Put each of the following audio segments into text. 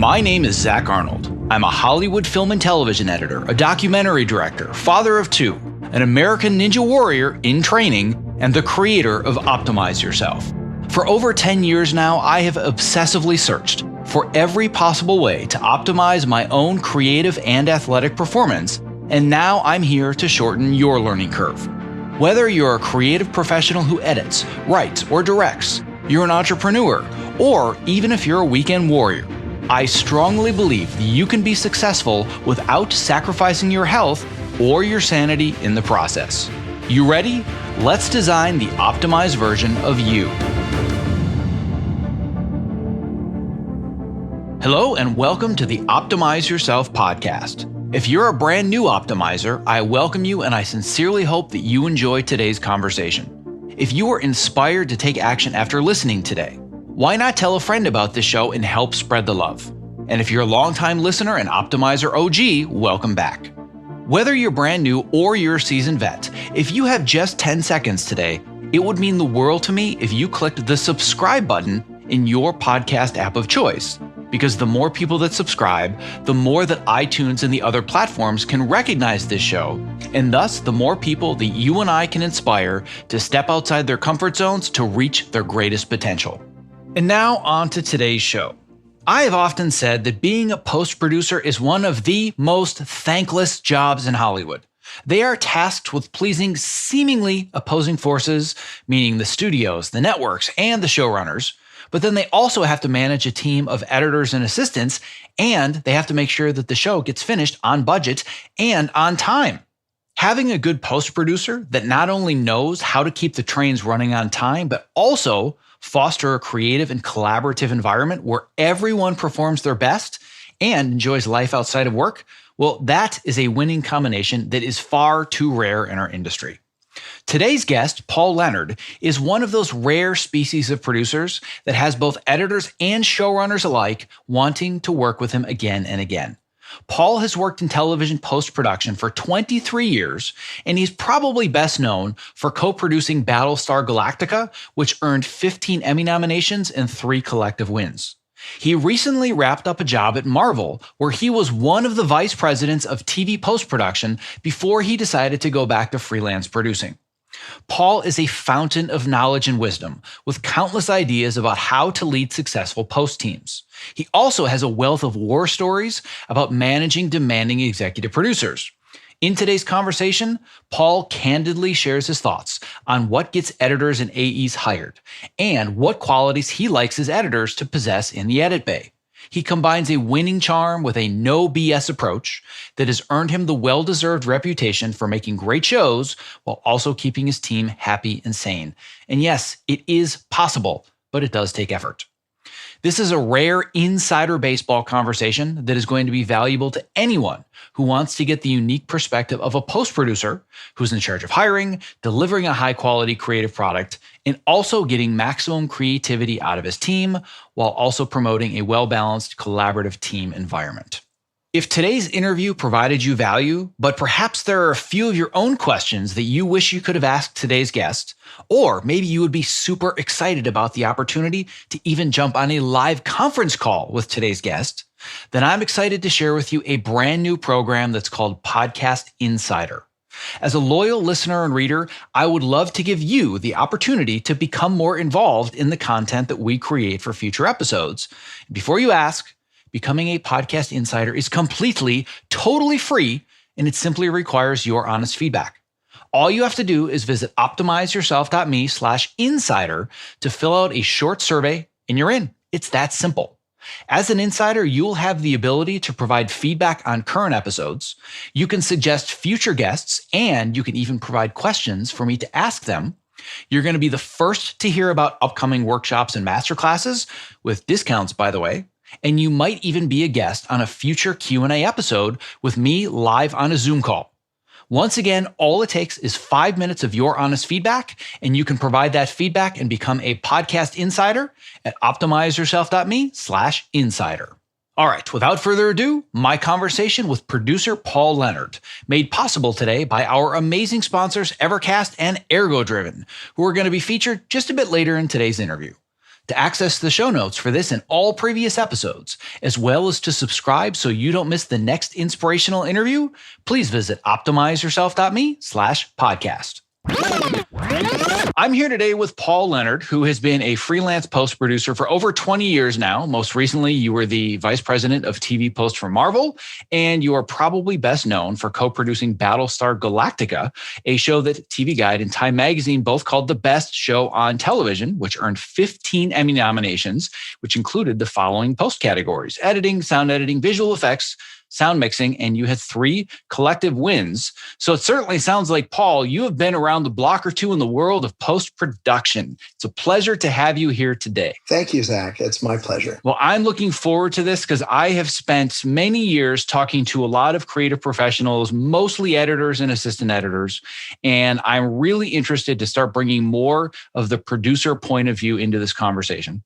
My name is Zach Arnold. I'm a Hollywood film and television editor, a documentary director, father of two, an American Ninja Warrior in training, and the creator of Optimize Yourself. For over 10 years now, I have obsessively searched for every possible way to optimize my own creative and athletic performance, and now I'm here to shorten your learning curve. Whether you're a creative professional who edits, writes, or directs, you're an entrepreneur, or even if you're a weekend warrior, I strongly believe that you can be successful without sacrificing your health or your sanity in the process. You ready? Let's design the optimized version of you. Hello and welcome to the Optimize Yourself podcast. If you're a brand new optimizer, I welcome you and I sincerely hope that you enjoy today's conversation. If you were inspired to take action after listening today, why not tell a friend about this show and help spread the love? And if you're a longtime listener and Optimizer OG, welcome back. Whether you're brand new or you're a seasoned vet, if you have just 10 seconds today, it would mean the world to me if you clicked the subscribe button in your podcast app of choice. Because the more people that subscribe, the more that iTunes and the other platforms can recognize this show, and thus the more people that you and I can inspire to step outside their comfort zones to reach their greatest potential. And now on to today's show. I have often said that being a post-producer is one of the most thankless jobs in Hollywood. They are tasked with pleasing seemingly opposing forces, meaning the studios, the networks, and the showrunners. But then they also have to manage a team of editors and assistants, and they have to make sure that the show gets finished on budget and on time. Having a good post-producer that not only knows how to keep the trains running on time, but also foster a creative and collaborative environment where everyone performs their best and enjoys life outside of work, well, that is a winning combination that is far too rare in our industry. Today's guest, Paul Leonard, is one of those rare species of producers that has both editors and showrunners alike wanting to work with him again and again. Paul has worked in television post-production for 23 years, and he's probably best known for co-producing Battlestar Galactica, which earned 15 Emmy nominations and 3 collective wins. He recently wrapped up a job at Marvel, where he was one of the vice presidents of TV post-production before he decided to go back to freelance producing. Paul is a fountain of knowledge and wisdom, with countless ideas about how to lead successful post teams. He also has a wealth of war stories about managing demanding executive producers. In today's conversation, Paul candidly shares his thoughts on what gets editors and AEs hired, and what qualities he likes his editors to possess in the edit bay. He combines a winning charm with a no BS approach that has earned him the well-deserved reputation for making great shows while also keeping his team happy and sane. And yes, it is possible, but it does take effort. This is a rare insider baseball conversation that is going to be valuable to anyone who wants to get the unique perspective of a post-producer who's in charge of hiring, delivering a high-quality creative product, and also getting maximum creativity out of his team while also promoting a well-balanced collaborative team environment. If today's interview provided you value, but perhaps there are a few of your own questions that you wish you could have asked today's guest, or maybe you would be super excited about the opportunity to even jump on a live conference call with today's guest, then I'm excited to share with you a brand new program that's called Podcast Insider. As a loyal listener and reader, I would love to give you the opportunity to become more involved in the content that we create for future episodes. Before you ask, becoming a podcast insider is completely, totally free, and it simply requires your honest feedback. All you have to do is visit optimizeyourself.me/insider to fill out a short survey, and you're in. It's that simple. As an insider, you'll have the ability to provide feedback on current episodes. You can suggest future guests, and you can even provide questions for me to ask them. You're going to be the first to hear about upcoming workshops and masterclasses, with discounts, by the way. And you might even be a guest on a future Q&A episode with me live on a Zoom call. Once again, all it takes is 5 minutes of your honest feedback, and you can provide that feedback and become a podcast insider at optimizeyourself.me/insider. All right, without further ado, my conversation with producer Paul Leonard, made possible today by our amazing sponsors Evercast and ErgoDriven, who are going to be featured just a bit later in today's interview. To access the show notes for this and all previous episodes, as well as to subscribe so you don't miss the next inspirational interview, please visit optimizeyourself.me/podcast. I'm here today with Paul Leonard, who has been a freelance post producer for over 20 years now. Most recently, you were the vice president of TV post for Marvel, and you are probably best known for co-producing Battlestar Galactica, a show that TV Guide and Time Magazine both called the best show on television, which earned 15 Emmy nominations, which included the following post categories: editing, sound editing, visual effects, sound mixing, and you had 3 collective wins. So it certainly sounds like, Paul, you have been around the block or two in the world of post-production. It's a pleasure to have you here today. Thank you, Zach. It's my pleasure. Well, I'm looking forward to this because I have spent many years talking to a lot of creative professionals, mostly editors and assistant editors, and I'm really interested to start bringing more of the producer point of view into this conversation.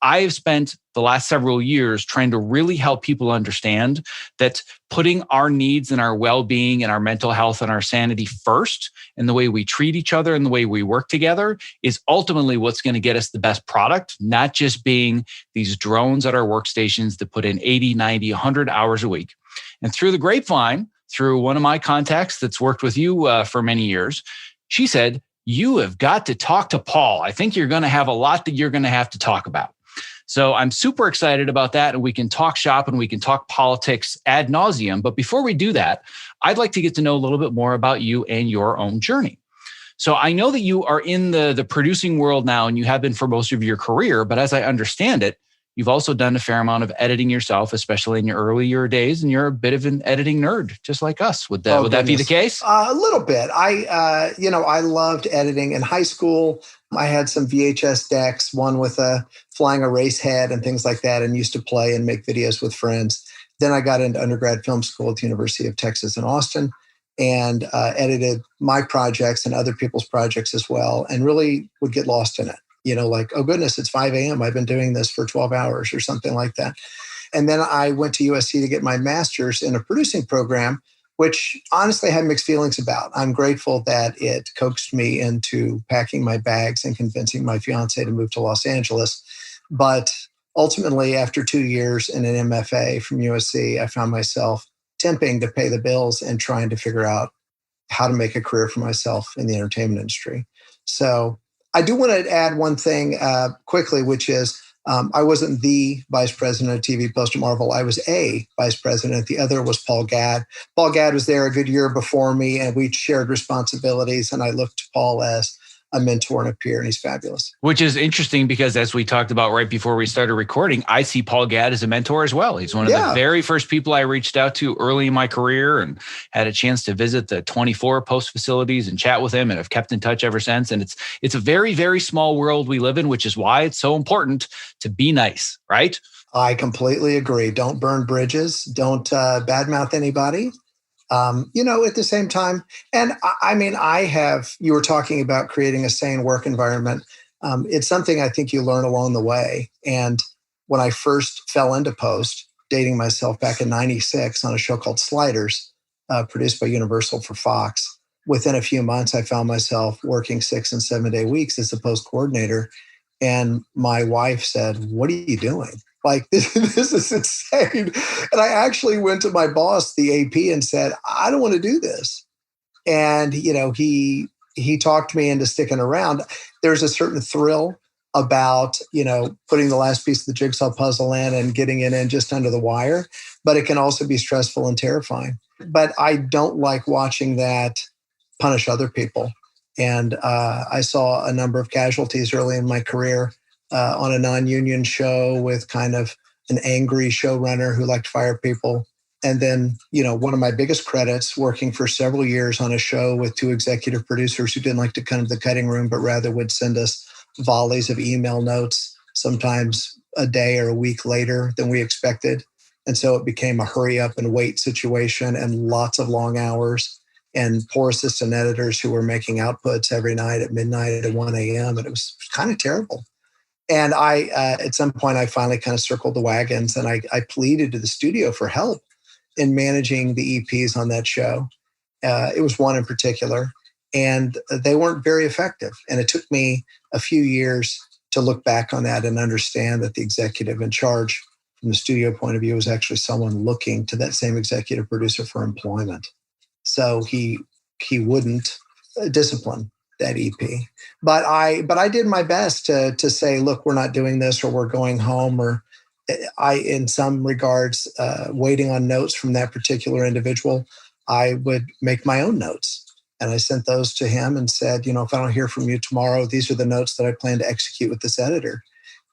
I have spent the last several years trying to really help people understand that putting our needs and our well-being and our mental health and our sanity first, and the way we treat each other and the way we work together, is ultimately what's going to get us the best product, not just being these drones at our workstations that put in 80, 90, 100 hours a week. And through the grapevine, through one of my contacts that's worked with you for many years, she said, "You have got to talk to Paul. I think you're going to have a lot that you're going to have to talk about." So I'm super excited about that, and we can talk shop and we can talk politics ad nauseum. But before we do that, I'd like to get to know a little bit more about you and your own journey. So I know that you are in the producing world now, and you have been for most of your career. But as I understand it, you've also done a fair amount of editing yourself, especially in your earlier days, and you're a bit of an editing nerd, just like us. Would that be the case? A little bit. I loved editing in high school. I had some VHS decks, one with flying a race head and things like that, and used to play and make videos with friends. Then I got into undergrad film school at the University of Texas in Austin, and edited my projects and other people's projects as well, and really would get lost in it. Like, oh goodness, it's 5 a.m. I've been doing this for 12 hours or something like that. And then I went to USC to get my master's in a producing program, which honestly I had mixed feelings about. I'm grateful that it coaxed me into packing my bags and convincing my fiance to move to Los Angeles. But ultimately, after 2 years in an MFA from USC, I found myself temping to pay the bills and trying to figure out how to make a career for myself in the entertainment industry. So I do want to add one thing quickly, which is I wasn't the vice president of TV post at Marvel. I was a vice president. The other was Paul Gadd. Paul Gadd was there a good year before me, and we shared responsibilities. And I looked to Paul as a mentor and a peer, and he's fabulous. Which is interesting because, as we talked about right before we started recording, I see Paul Gadd as a mentor as well. He's one of the very first people I reached out to early in my career, and had a chance to visit the 24 post facilities and chat with him, and have kept in touch ever since. And it's a very, very small world we live in, which is why it's so important to be nice, right? I completely agree. Don't burn bridges. Don't badmouth anybody. At the same time, and you were talking about creating a sane work environment. It's something I think you learn along the way. And when I first fell into post, dating myself back in 96 on a show called Sliders, produced by Universal for Fox, within a few months, I found myself working 6 and 7 day weeks as a post coordinator. And my wife said, "What are you doing? Like, this is insane." And I actually went to my boss, the AP, and said, "I don't want to do this." And, he talked me into sticking around. There's a certain thrill about, putting the last piece of the jigsaw puzzle in and getting it in just under the wire, but it can also be stressful and terrifying. But I don't like watching that punish other people. And I saw a number of casualties early in my career on a non-union show with kind of an angry showrunner who liked to fire people. And then, one of my biggest credits, working for several years on a show with 2 executive producers who didn't like to come to the cutting room, but rather would send us volleys of email notes, sometimes a day or a week later than we expected. And so it became a hurry up and wait situation, and lots of long hours, and poor assistant editors who were making outputs every night at midnight at 1 a.m. And it was kind of terrible. And I, at some point, I finally kind of circled the wagons, and I pleaded to the studio for help in managing the EPs on that show. It was one in particular, and they weren't very effective. And it took me a few years to look back on that and understand that the executive in charge from the studio point of view was actually someone looking to that same executive producer for employment. So he wouldn't discipline that EP. But I did my best to say, look, we're not doing this, or we're going home, or in some regards, waiting on notes from that particular individual, I would make my own notes. And I sent those to him and said, if I don't hear from you tomorrow, these are the notes that I plan to execute with this editor.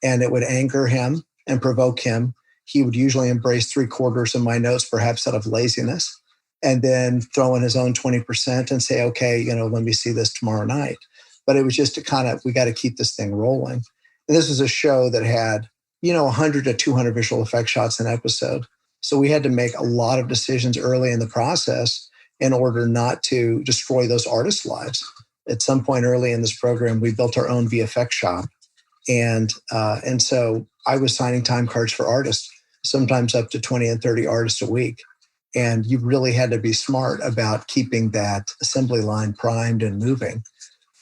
And it would anger him and provoke him. He would usually embrace 3/4 of my notes, perhaps out of laziness, and then throw in his own 20% and say, okay, let me see this tomorrow night. But it was just to we got to keep this thing rolling. And this was a show that had, 100 to 200 visual effects shots an episode. So we had to make a lot of decisions early in the process in order not to destroy those artists' lives. At some point early in this program, we built our own VFX shop. And so I was signing time cards for artists, sometimes up to 20 and 30 artists a week. And you really had to be smart about keeping that assembly line primed and moving,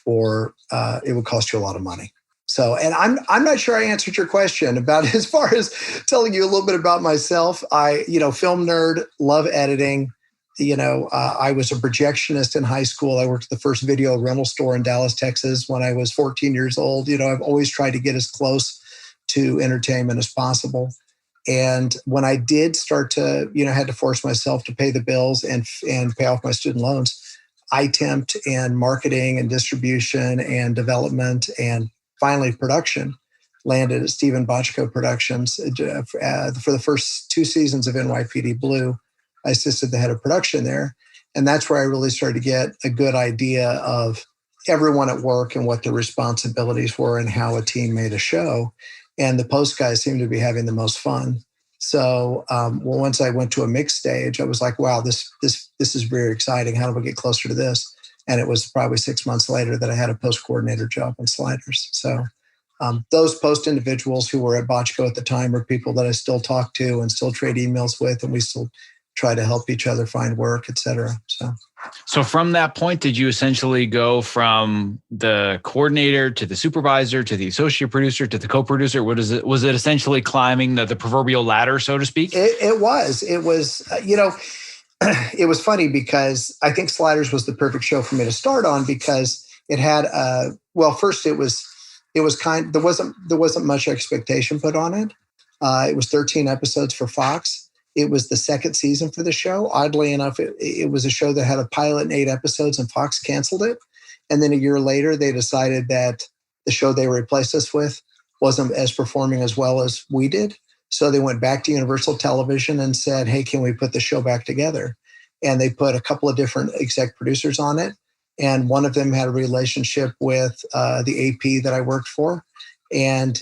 or it would cost you a lot of money. So, and I'm not sure I answered your question about as far as telling you a little bit about myself. Film nerd, love editing. I was a projectionist in high school. I worked at the first video rental store in Dallas, Texas when I was 14 years old. I've always tried to get as close to entertainment as possible. And when I did start to, had to force myself to pay the bills and pay off my student loans, I temped and marketing and distribution and development and finally production landed at Stephen Bochco Productions. For the first 2 seasons of NYPD Blue, I assisted the head of production there. And that's where I really started to get a good idea of everyone at work and what their responsibilities were and how a team made a show. And the post guys seemed to be having the most fun. So once I went to a mix stage, I was like, wow, this is very exciting. How do I get closer to this? And it was probably 6 months later that I had a post coordinator job on Sliders. So those post individuals who were at Bochco at the time are people that I still talk to and still trade emails with, and we still try to help each other find work, et cetera. So from that point, did you essentially go from the coordinator to the supervisor to the associate producer to the co-producer? Was it essentially climbing the proverbial ladder, so to speak? It was, it was funny because I think Sliders was the perfect show for me to start on because it had, first there wasn't much expectation put on it. It was 13 episodes for Fox. It was the second season for the show. Oddly enough, it was a show that had a pilot and 8 episodes, and Fox canceled it. And then a year later, they decided that the show they replaced us with wasn't as performing as well as we did. So they went back to Universal Television and said, hey, can we put the show back together? And they put a couple of different exec producers on it. And one of them had a relationship with the AP that I worked for. And,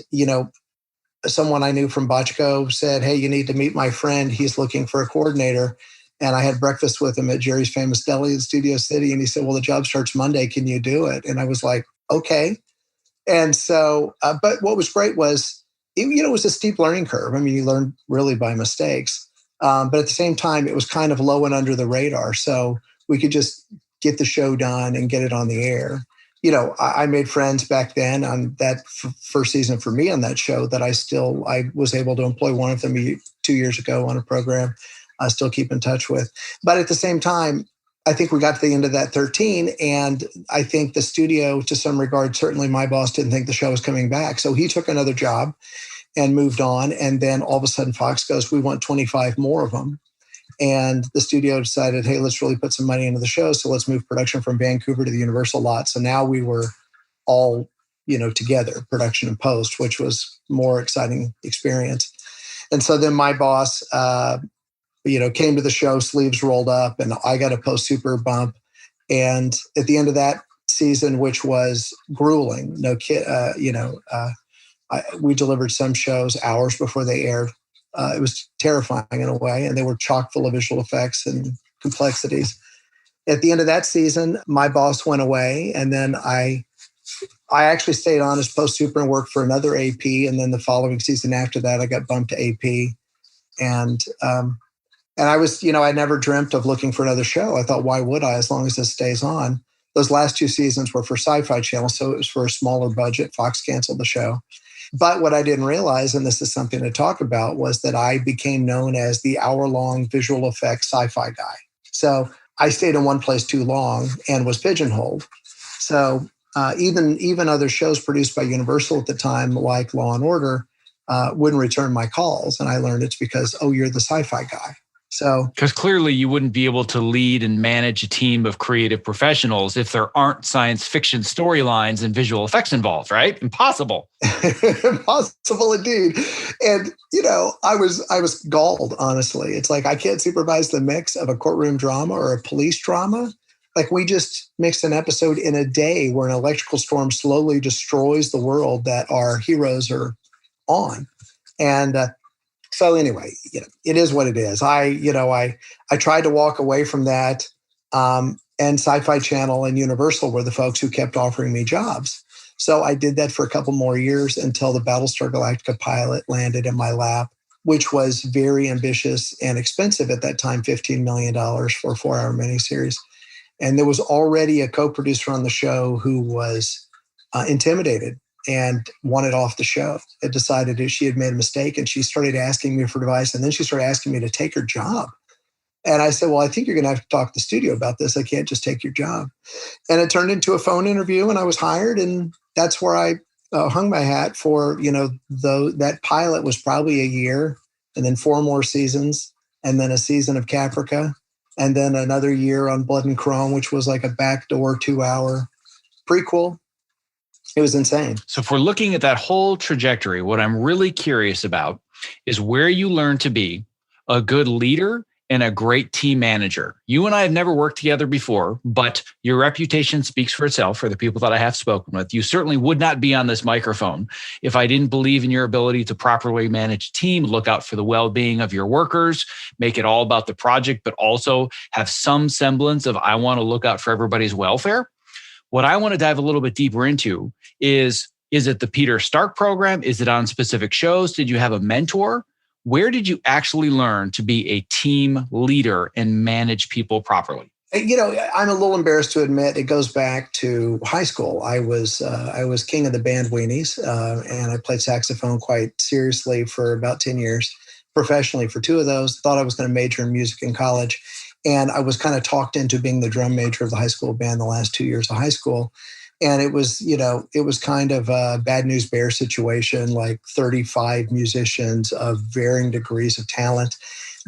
someone I knew from Bochco said, hey, you need to meet my friend. He's looking for a coordinator. And I had breakfast with him at Jerry's Famous Deli in Studio City. And he said, well, the job starts Monday. Can you do it? And I was like, okay. And so, but what was great was, it was a steep learning curve. I mean, you learn really by mistakes. But at the same time, it was kind of low and under the radar. So we could just get the show done and get it on the air. I made friends back then on that first season for me on that show that I was able to employ one of them 2 years ago on a program I still keep in touch with. But at the same time, I think we got to the end of that 13, and I think the studio, to some regard, certainly my boss didn't think the show was coming back. So he took another job and moved on. And then all of a sudden Fox goes, we want 25 more of them. And the studio decided, hey, let's really put some money into the show. So let's move production from Vancouver to the Universal lot. So now we were all, together, production and post, which was more exciting experience. And so then my boss, came to the show, sleeves rolled up, and I got a post super bump. And at the end of that season, which was grueling, no kid, we delivered some shows hours before they aired. It was terrifying in a way, and they were chock full of visual effects and complexities. At the end of that season, my boss went away, and then I actually stayed on as post super and worked for another AP. And then the following season after that, I got bumped to AP. And I was, I never dreamt of looking for another show. I thought, why would I, as long as this stays on? Those last two seasons were for Sci-Fi Channel, so it was for a smaller budget. Fox canceled the show. But what I didn't realize, and this is something to talk about, was that I became known as the hour-long visual effects sci-fi guy. So I stayed in one place too long and was pigeonholed. So even other shows produced by Universal at the time, like Law and Order, wouldn't return my calls. And I learned it's because, oh, you're the sci-fi guy. So, because clearly you wouldn't be able to lead and manage a team of creative professionals if there aren't science fiction storylines and visual effects involved, right? Impossible. Impossible indeed. And, I was galled, honestly. It's like, I can't supervise the mix of a courtroom drama or a police drama. Like, we just mixed an episode in a day where an electrical storm slowly destroys the world that our heroes are on. And, so anyway, it is what it is. I tried to walk away from that, and Sci-Fi Channel and Universal were the folks who kept offering me jobs. So I did that for a couple more years until the Battlestar Galactica pilot landed in my lap, which was very ambitious and expensive at that time, $15 million for a 4-hour miniseries. And there was already a co-producer on the show who was intimidated and wanted off the show. It decided that she had made a mistake, and she started asking me for advice. And then she started asking me to take her job. And I said, well, I think you're going to have to talk to the studio about this. I can't just take your job. And it turned into a phone interview, and I was hired. And that's where I hung my hat for, that pilot was probably a year, and then 4 more seasons, and then a season of Caprica, and then another year on Blood and Chrome, which was like a backdoor 2-hour prequel. It was insane. So if we're looking at that whole trajectory, what I'm really curious about is where you learn to be a good leader and a great team manager. You and I have never worked together before, but your reputation speaks for itself for the people that I have spoken with. You certainly would not be on this microphone if I didn't believe in your ability to properly manage a team, look out for the well-being of your workers, make it all about the project, but also have some semblance of, I want to look out for everybody's welfare. What I want to dive a little bit deeper into is it the Peter Stark program? Is it on specific shows? Did you have a mentor? Where did you actually learn to be a team leader and manage people properly? I'm a little embarrassed to admit it goes back to high school. I was king of the band weenies, and I played saxophone quite seriously for about 10 years, professionally for 2 of those. Thought I was going to major in music in college. And I was kind of talked into being the drum major of the high school band the last 2 years of high school. And it was kind of a Bad News Bears situation, like 35 musicians of varying degrees of talent.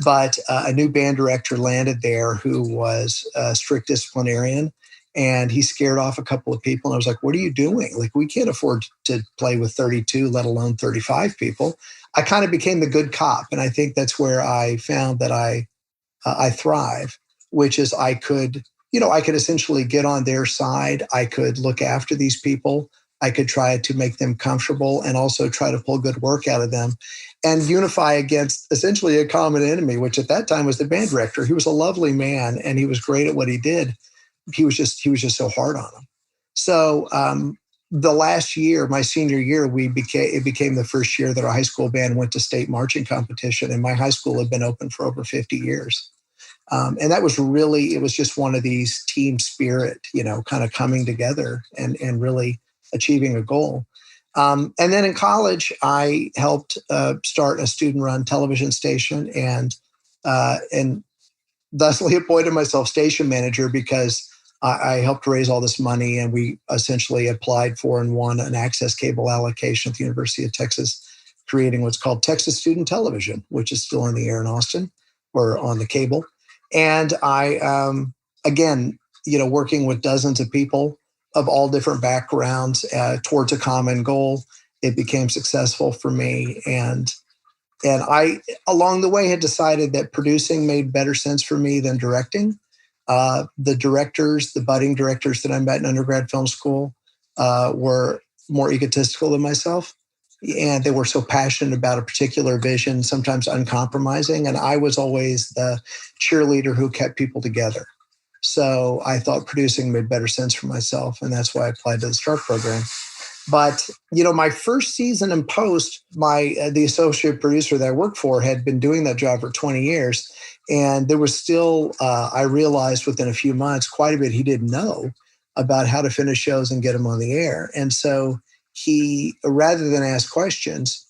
But a new band director landed there who was a strict disciplinarian, and he scared off a couple of people. And I was like, what are you doing? Like, we can't afford to play with 32, let alone 35 people. I kind of became the good cop. And I think that's where I found that I thrive, which is I could essentially get on their side. I could look after these people. I could try to make them comfortable and also try to pull good work out of them and unify against essentially a common enemy, which at that time was the band director. He was a lovely man and he was great at what he did. He was just so hard on him. So the last year, my senior year, it became the first year that our high school band went to state marching competition, and my high school had been open for over 50 years. And that was really, it was just one of these team spirit, kind of coming together and really achieving a goal. And then in college, I helped start a student-run television station and thusly appointed myself station manager because I helped raise all this money, and we essentially applied for and won an access cable allocation at the University of Texas, creating what's called Texas Student Television, which is still in the air in Austin or on the cable. And I, again, working with dozens of people of all different backgrounds towards a common goal, it became successful for me. And I, along the way, had decided that producing made better sense for me than directing. The budding directors that I met in undergrad film school were more egotistical than myself. And they were so passionate about a particular vision, sometimes uncompromising. And I was always the cheerleader who kept people together. So I thought producing made better sense for myself. And that's why I applied to the Stark program. But, my first season in post, the associate producer that I worked for had been doing that job for 20 years. And there was still, I realized within a few months, quite a bit he didn't know. about how to finish shows and get them on the air. And so he, rather than ask questions,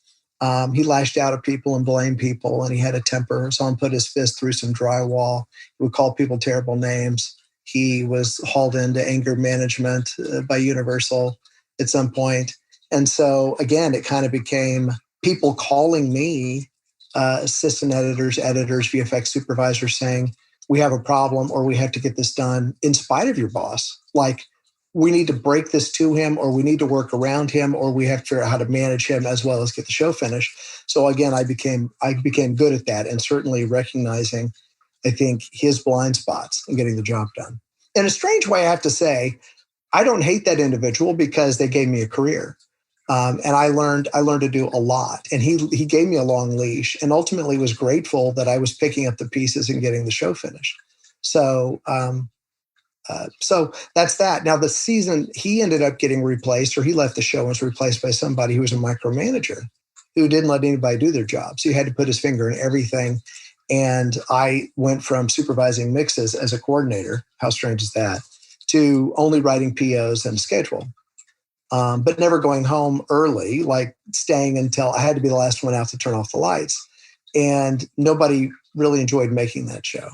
he lashed out at people and blamed people, and he had a temper. Someone put his fist through some drywall. He would call people terrible names. He was hauled into anger management by Universal at some point. And so, again, it kind of became people calling me, assistant editors, VFX supervisors, saying, we have a problem or we have to get this done in spite of your boss. Like, we need to break this to him, or we need to work around him, or we have to figure out how to manage him as well as get the show finished. So again, I became good at that, and certainly recognizing, I think, his blind spots and getting the job done. In a strange way, I have to say, I don't hate that individual because they gave me a career. And I learned to do a lot. And he gave me a long leash, and ultimately was grateful that I was picking up the pieces and getting the show finished. So that's that. Now the season, he ended up getting replaced, or he left the show and was replaced by somebody who was a micromanager who didn't let anybody do their job. So he had to put his finger in everything. And I went from supervising mixes as a coordinator, how strange is that, to only writing POs and schedule. But never going home early, like staying until I had to be the last one out to turn off the lights. And nobody really enjoyed making that show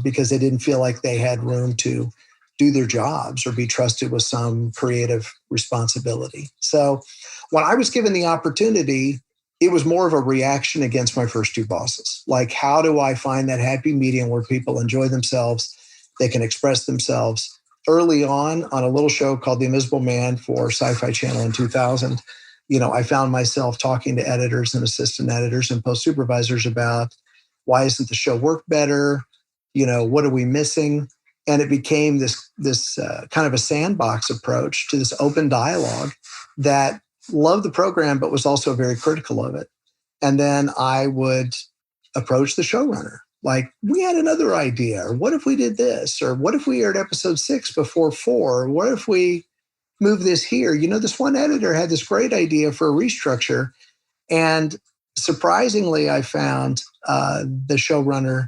because they didn't feel like they had room to do their jobs or be trusted with some creative responsibility. So when I was given the opportunity, it was more of a reaction against my first two bosses. Like, how do I find that happy medium where people enjoy themselves, they can express themselves? Early on a little show called The Invisible Man for Sci-Fi Channel in 2000, I found myself talking to editors and assistant editors and post supervisors about, why isn't the show work better? What are we missing? And it became this kind of a sandbox approach to this open dialogue that loved the program, but was also very critical of it. And then I would approach the showrunner. Like, we had another idea, or what if we did this? Or what if we aired episode 6 before 4? Or what if we move this here? This one editor had this great idea for a restructure. And surprisingly, I found the showrunner,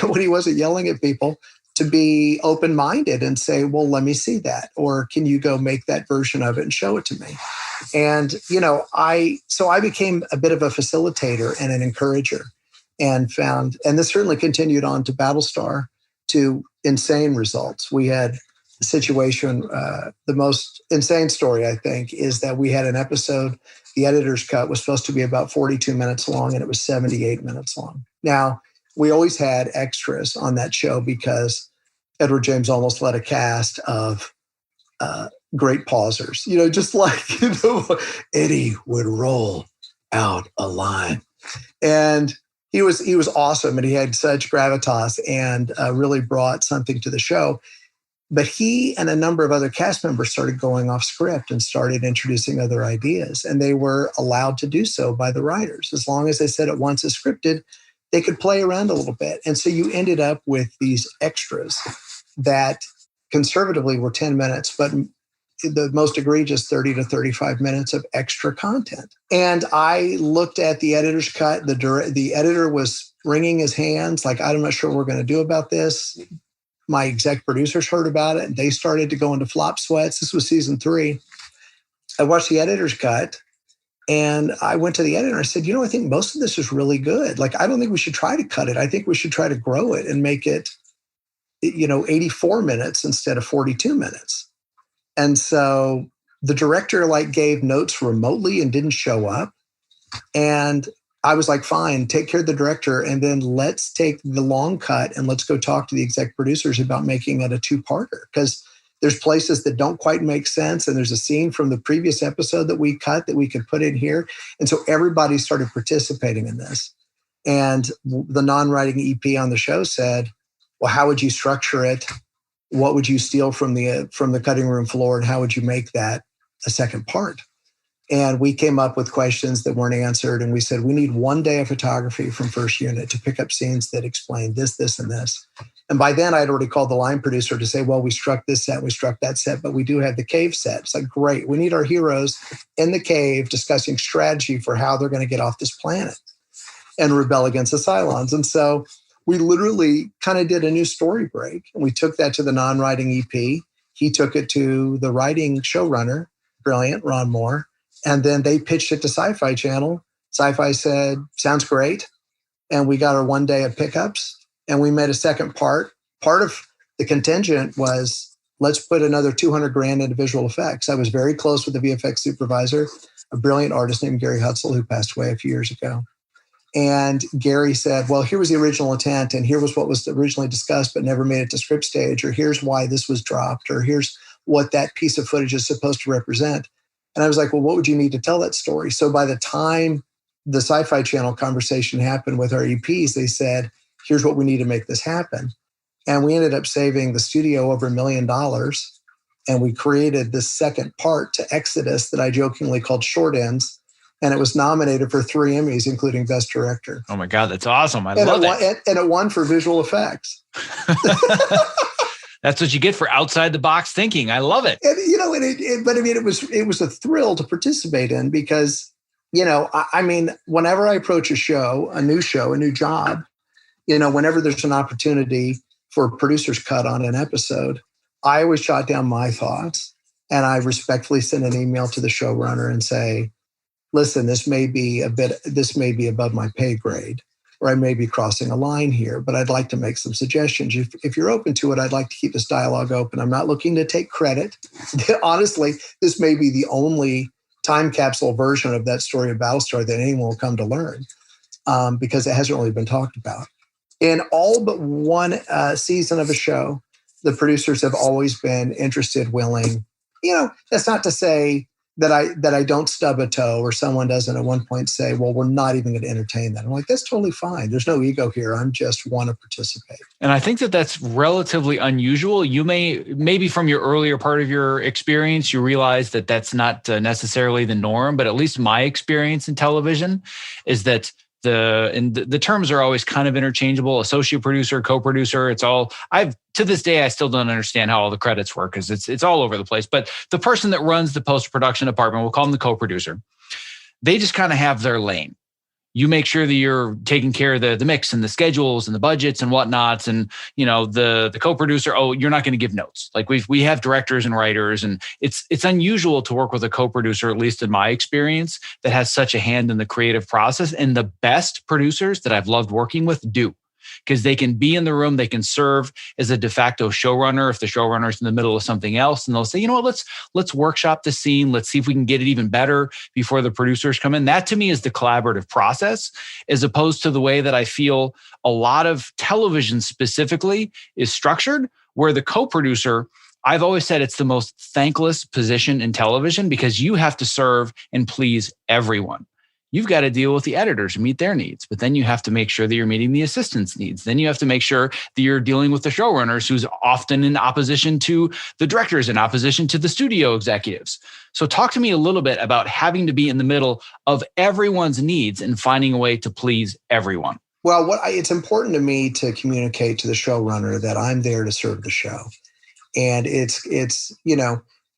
when he wasn't yelling at people, to be open-minded and say, well, let me see that. Or can you go make that version of it and show it to me? And, I became a bit of a facilitator and an encourager. And this certainly continued on to Battlestar, to insane results. We had a situation, the most insane story, I think, is that we had an episode, the editor's cut was supposed to be about 42 minutes long, and it was 78 minutes long. Now, we always had extras on that show because Edward James almost led a cast of great pausers, just like, Eddie would roll out a line. And he was awesome, and he had such gravitas and really brought something to the show. But he and a number of other cast members started going off script and started introducing other ideas, and they were allowed to do so by the writers. As long as they said it once is scripted, they could play around a little bit. And so you ended up with these extras that conservatively were 10 minutes, but the most egregious 30 to 35 minutes of extra content. And I looked at the editor's cut. The editor was wringing his hands like, I'm not sure what we're going to do about this. My exec producers heard about it, and they started to go into flop sweats. This was season 3. I watched the editor's cut, and I went to the editor and I said, I think most of this is really good. Like, I don't think we should try to cut it. I think we should try to grow it and make it, 84 minutes instead of 42 minutes. And so the director gave notes remotely and didn't show up. And I was like, fine, take care of the director. And then let's take the long cut and let's go talk to the exec producers about making it a 2-parter. Because there's places that don't quite make sense. And there's a scene from the previous episode that we cut that we could put in here. And so everybody started participating in this. And the non-writing EP on the show said, well, how would you structure it? What would you steal from the cutting room floor, and how would you make that a second part? And we came up with questions that weren't answered. And we said, we need 1 day of photography from first unit to pick up scenes that explain this, this, and this. And by then I'd already called the line producer to say, well, we struck this set, we struck that set, but we do have the cave set. It's like, great. We need our heroes in the cave discussing strategy for how they're going to get off this planet and rebel against the Cylons. And so we literally kind of did a new story break. And we took that to the non-writing EP. He took it to the writing showrunner, brilliant, Ron Moore. And then they pitched it to Sci-Fi Channel. Sci-Fi said, sounds great. And we got our 1 day of pickups and we made a second part. Part of the contingent was, let's put another 200 grand into visual effects. I was very close with the VFX supervisor, a brilliant artist named Gary Hutzel, who passed away a few years ago. And Gary said, well, here was the original intent, and here was what was originally discussed but never made it to script stage, or here's why this was dropped, or here's what that piece of footage is supposed to represent. And I was like, well, what would you need to tell that story? So by the time the Sci-Fi Channel conversation happened with our EPs, they said, here's what we need to make this happen. And we ended up saving the studio over $1 million. And we created this second part to Exodus that I jokingly called Short Ends. And it was nominated for 3 Emmys, including Best Director. Oh my God, that's awesome. I love it. And it won for visual effects. That's what you get for outside the box thinking. I love it. And, but I mean, it was a thrill to participate in because, I mean, whenever I approach a new job, whenever there's an opportunity for a producer's cut on an episode, I always jot down my thoughts and I respectfully send an email to the showrunner and say, listen, this may be above my pay grade, or I may be crossing a line here, but I'd like to make some suggestions. If you're open to it, I'd like to keep this dialogue open. I'm not looking to take credit. Honestly, this may be the only time capsule version of that story of Battlestar that anyone will come to learn because it hasn't really been talked about. In all but one season of a show, the producers have always been interested, willing. That's not to say that I don't stub a toe, or someone doesn't at one point say, well, we're not even going to entertain that. I'm like, that's totally fine. There's no ego here. I'm just want to participate. And I think that that's relatively unusual. You maybe from your earlier part of your experience, you realize that that's not necessarily the norm, but at least my experience in television is that the terms are always kind of interchangeable. Associate producer, co-producer, it's all, to this day, I still don't understand how all the credits work because it's all over the place. But the person that runs the post-production department, we'll call them the co-producer, they just kind of have their lane. You make sure that you're taking care of the mix and the schedules and the budgets and whatnots. And, the co-producer, you're not going to give notes. Like we have directors and writers, and it's unusual to work with a co-producer, at least in my experience, that has such a hand in the creative process. And the best producers that I've loved working with do. Because they can be in the room, they can serve as a de facto showrunner if the showrunner's in the middle of something else, and they'll say, let's workshop the scene, let's see if we can get it even better before the producers come in. That to me is the collaborative process, as opposed to the way that I feel a lot of television specifically is structured, where the co-producer, I've always said it's the most thankless position in television because you have to serve and please everyone. You've got to deal with the editors and meet their needs, but then you have to make sure that you're meeting the assistants' needs. Then you have to make sure that you're dealing with the showrunners, who's often in opposition to the directors, in opposition to the studio executives. So talk to me a little bit about having to be in the middle of everyone's needs and finding a way to please everyone. Well, it's important to me to communicate to the showrunner that I'm there to serve the show. And it's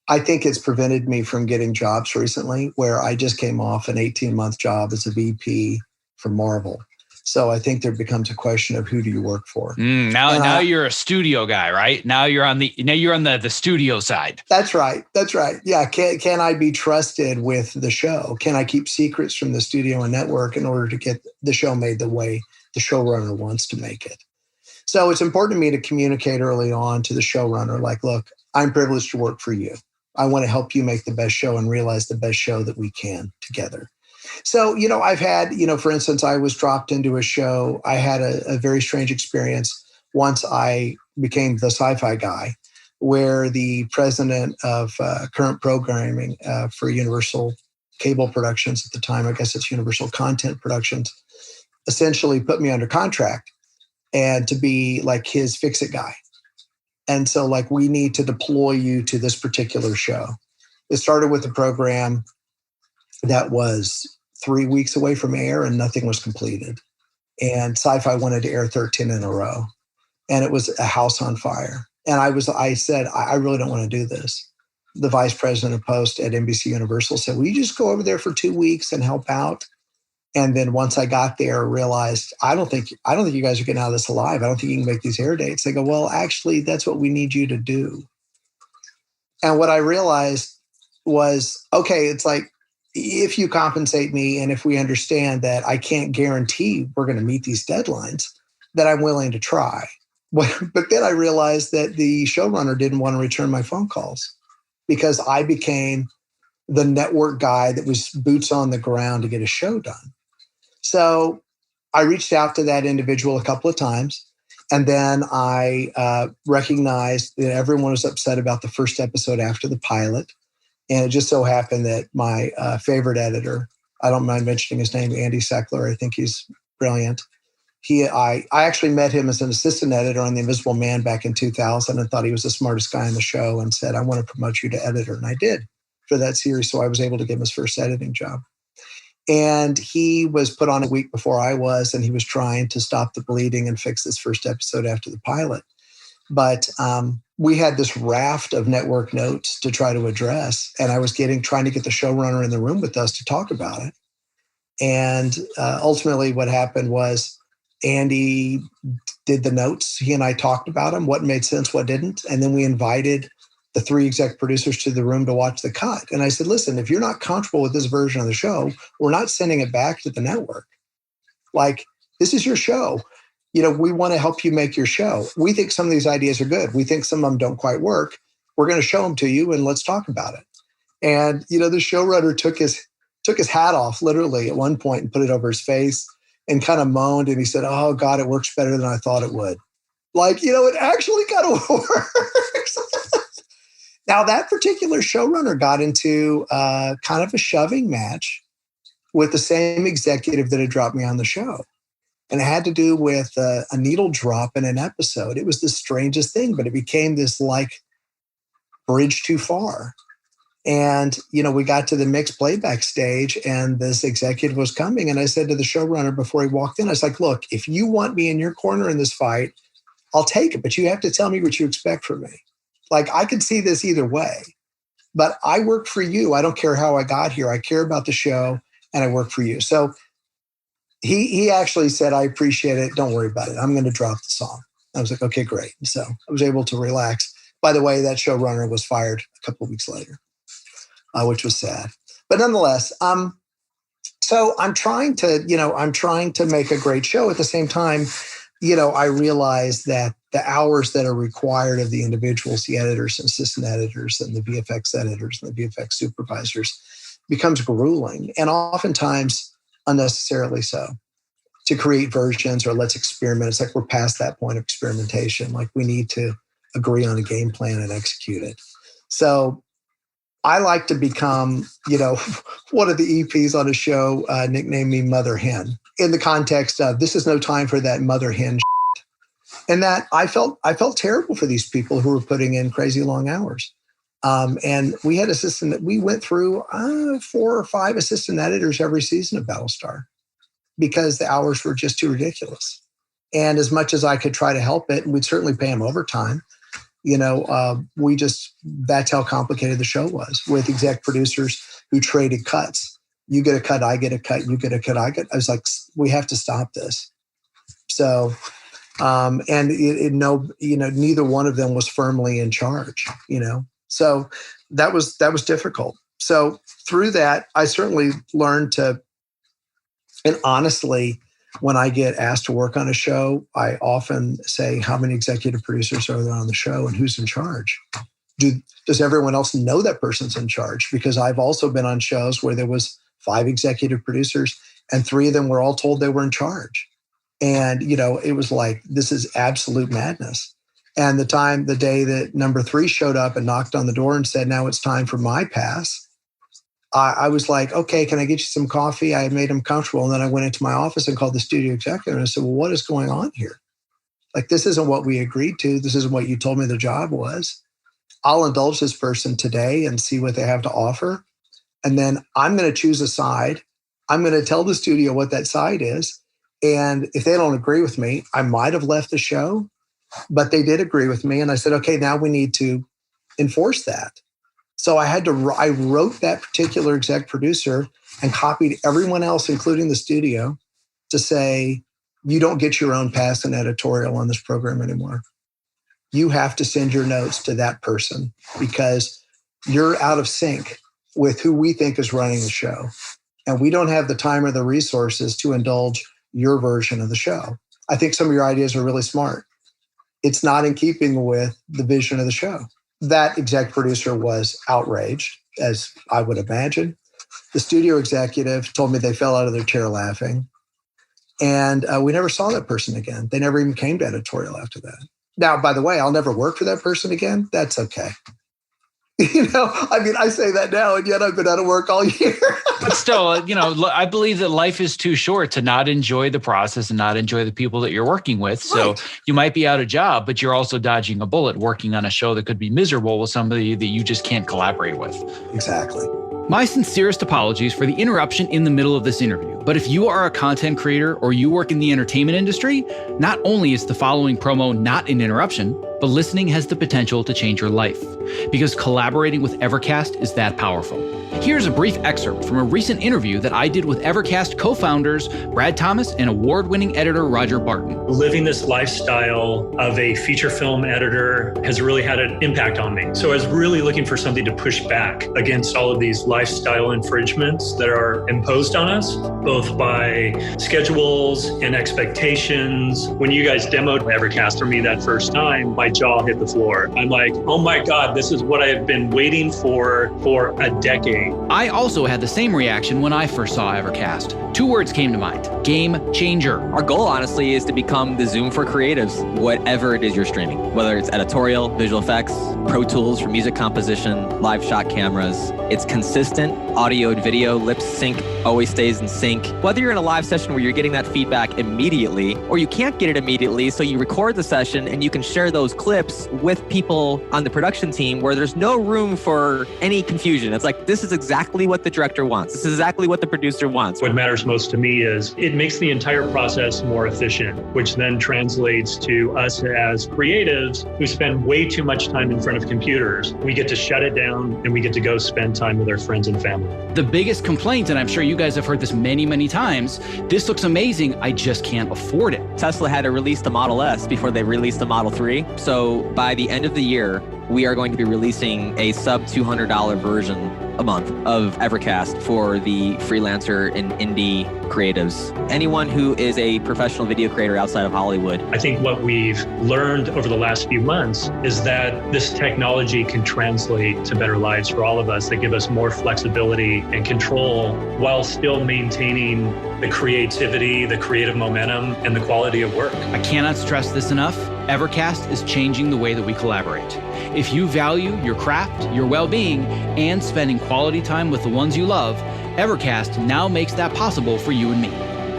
I think it's prevented me from getting jobs recently, where I just came off an 18-month job as a VP for Marvel. So I think there becomes a question of who do you work for? Now you're a studio guy, right? Now you're on the studio side. That's right. Yeah. Can I be trusted with the show? Can I keep secrets from the studio and network in order to get the show made the way the showrunner wants to make it? So it's important to me to communicate early on to the showrunner, like, look, I'm privileged to work for you. I want to help you make the best show and realize the best show that we can together. So, I've had, for instance, I was dropped into a show. I had a very strange experience once I became the sci-fi guy, where the president of current programming for Universal Cable Productions at the time, I guess it's Universal Content Productions, essentially put me under contract and to be like his fix-it guy. And so we need to deploy you to this particular show. It started with a program that was 3 weeks away from air and nothing was completed. And Sci-Fi wanted to air 13 in a row. And it was a house on fire. And I said, I really don't want to do this. The vice president of Post at NBC Universal said, will you just go over there for 2 weeks and help out? And then once I got there, I realized, I don't think you guys are getting out of this alive. I don't think you can make these air dates. They go, well, actually, that's what we need you to do. And what I realized was, okay, it's like, if you compensate me and if we understand that I can't guarantee we're going to meet these deadlines, that I'm willing to try. But then I realized that the showrunner didn't want to return my phone calls because I became the network guy that was boots on the ground to get a show done. So I reached out to that individual a couple of times. And then I recognized that everyone was upset about the first episode after the pilot. And it just so happened that my favorite editor, I don't mind mentioning his name, Andy Seckler, I think he's brilliant. I actually met him as an assistant editor on The Invisible Man back in 2000 and thought he was the smartest guy on the show and said, I want to promote you to editor. And I did for that series. So I was able to give him his first editing job. And he was put on a week before I was, and he was trying to stop the bleeding and fix this first episode after the pilot. But we had this raft of network notes to try to address, and I was trying to get the showrunner in the room with us to talk about it. And ultimately what happened was Andy did the notes. He and I talked about them, what made sense, what didn't. And then we invited the 3 exec producers to the room to watch the cut. And I said, listen, if you're not comfortable with this version of the show, we're not sending it back to the network. Like, this is your show. We want to help you make your show. We think some of these ideas are good. We think some of them don't quite work. We're going to show them to you and let's talk about it. And, the showrunner took his hat off literally at one point and put it over his face and kind of moaned. And he said, oh God, it works better than I thought it would. Like, it actually kind of works. Now, that particular showrunner got into kind of a shoving match with the same executive that had dropped me on the show. And it had to do with a needle drop in an episode. It was the strangest thing, but it became this like bridge too far. And, we got to the mixed playback stage and this executive was coming. And I said to the showrunner before he walked in, I was like, look, if you want me in your corner in this fight, I'll take it, but you have to tell me what you expect from me. Like, I could see this either way, but I work for you. I don't care how I got here. I care about the show and I work for you. So he actually said, I appreciate it. Don't worry about it. I'm going to drop the song. I was like, okay, great. So I was able to relax. By the way, that showrunner was fired a couple of weeks later, which was sad. But nonetheless, so I'm trying to make a great show. At the same time, I realize that the hours that are required of the individuals, the editors and assistant editors and the VFX editors and the VFX supervisors becomes grueling and oftentimes unnecessarily so to create versions or let's experiment. It's like we're past that point of experimentation. Like we need to agree on a game plan and execute it. So I like to become, one of the EPs on a show nicknamed me Mother Hen in the context of this is no time for that mother hen shit. And that I felt terrible for these people who were putting in crazy long hours. And we had we went through 4 or 5 assistant editors every season of Battlestar because the hours were just too ridiculous. And as much as I could try to help it, and we'd certainly pay them overtime, that's how complicated the show was with exec producers who traded cuts. You get a cut, I get a cut, you get a cut, I get. I was like, we have to stop this. So, neither one of them was firmly in charge, So that was difficult. So through that, I certainly learned to, and honestly, when I get asked to work on a show, I often say, how many executive producers are there on the show and who's in charge? Does everyone else know that person's in charge? Because I've also been on shows where there was 5 executive producers and 3 of them were all told they were in charge. And, it was like, this is absolute madness. And the day that number 3 showed up and knocked on the door and said, now it's time for my pass, I was like, okay, can I get you some coffee? I made him comfortable. And then I went into my office and called the studio executive and I said, well, what is going on here? Like, this isn't what we agreed to. This isn't what you told me the job was. I'll indulge this person today and see what they have to offer. And then I'm going to choose a side. I'm going to tell the studio what that side is. And if they don't agree with me, I might have left the show, but they did agree with me. And I said, okay, now we need to enforce that. So I wrote that particular exec producer and copied everyone else, including the studio, to say, you don't get your own pass and editorial on this program anymore. You have to send your notes to that person because you're out of sync with who we think is running the show. And we don't have the time or the resources to indulge your version of the show. I think some of your ideas are really smart. It's not in keeping with the vision of the show. That exec producer was outraged, as I would imagine. The studio executive told me they fell out of their chair laughing. And we never saw that person again. They never even came to editorial after that. Now, by the way, I'll never work for that person again. That's okay. I say that now, and yet I've been out of work all year. But still, I believe that life is too short to not enjoy the process and not enjoy the people that you're working with. So you might be out of job, but you're also dodging a bullet working on a show that could be miserable with somebody that you just can't collaborate with. Exactly. My sincerest apologies for the interruption in the middle of this interview. But if you are a content creator or you work in the entertainment industry, not only is the following promo not an interruption, but listening has the potential to change your life. Because collaborating with Evercast is that powerful. Here's a brief excerpt from a recent interview that I did with Evercast co-founders Brad Thomas and award-winning editor Roger Barton. Living this lifestyle of a feature film editor has really had an impact on me. So I was really looking for something to push back against all of these lifestyle infringements that are imposed on us, both by schedules and expectations. When you guys demoed Evercast for me that first time, my jaw hit the floor. I'm like, oh my God, this is what I have been waiting for a decade. I also had the same reaction when I first saw Evercast. 2 words came to mind: game changer. Our goal, honestly, is to become the Zoom for creatives, whatever it is you're streaming, whether it's editorial, visual effects, Pro Tools for music composition, live shot cameras. It's consistent audio and video, lip sync always stays in sync. Whether you're in a live session where you're getting that feedback immediately, or you can't get it immediately, so you record the session and you can share those clips with people on the production team where there's no room for any confusion. It's like, this is exactly what the director wants. This is exactly what the producer wants. What matters most to me is it makes the entire process more efficient, which then translates to us as creatives who spend way too much time in front of computers. We get to shut it down and we get to go spend time with our friends and family. The biggest complaint, and I'm sure you guys have heard this many, many times, this looks amazing, I just can't afford it. Tesla had to release the Model S before they released the Model 3. So by the end of the year, we are going to be releasing a sub $200 version a month of Evercast for the freelancer and indie creatives. Anyone who is a professional video creator outside of Hollywood. I think what we've learned over the last few months is that this technology can translate to better lives for all of us, that give us more flexibility and control while still maintaining the creativity, the creative momentum, and the quality of work. I cannot stress this enough. Evercast is changing the way that we collaborate. If you value your craft, your well-being, and spending quality time with the ones you love, Evercast now makes that possible for you and me.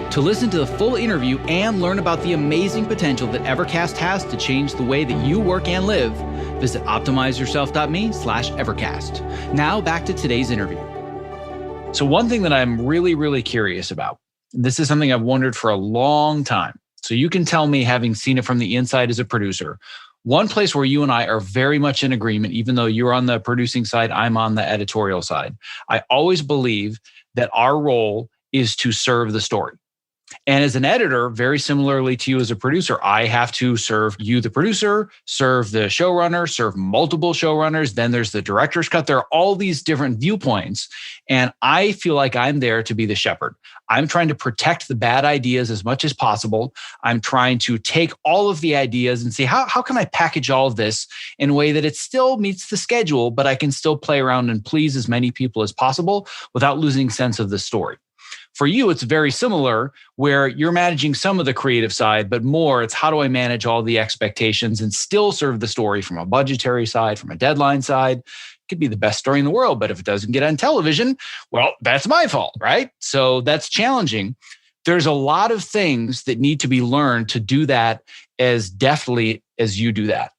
To listen to the full interview and learn about the amazing potential that Evercast has to change the way that you work and live, visit optimizeyourself.me/Evercast. Now back to today's interview. So one thing that I'm really, really curious about, this is something I've wondered for a long time. So you can tell me, having seen it from the inside as a producer, one place where you and I are very much in agreement, even though you're on the producing side, I'm on the editorial side. I always believe that our role is to serve the story. And as an editor, very similarly to you as a producer, I have to serve you, the producer, serve the showrunner, serve multiple showrunners. Then there's the director's cut. There are all these different viewpoints. And I feel like I'm there to be the shepherd. I'm trying to protect the bad ideas as much as possible. I'm trying to take all of the ideas and see how can I package all of this in a way that it still meets the schedule, but I can still play around and please as many people as possible without losing sense of the story. For you, it's very similar, where you're managing some of the creative side, but more it's how do I manage all the expectations and still serve the story from a budgetary side, from a deadline side. It could be the best story in the world, but if it doesn't get on television, well, that's my fault, right? So that's challenging. There's a lot of things that need to be learned to do that as deftly as you do that.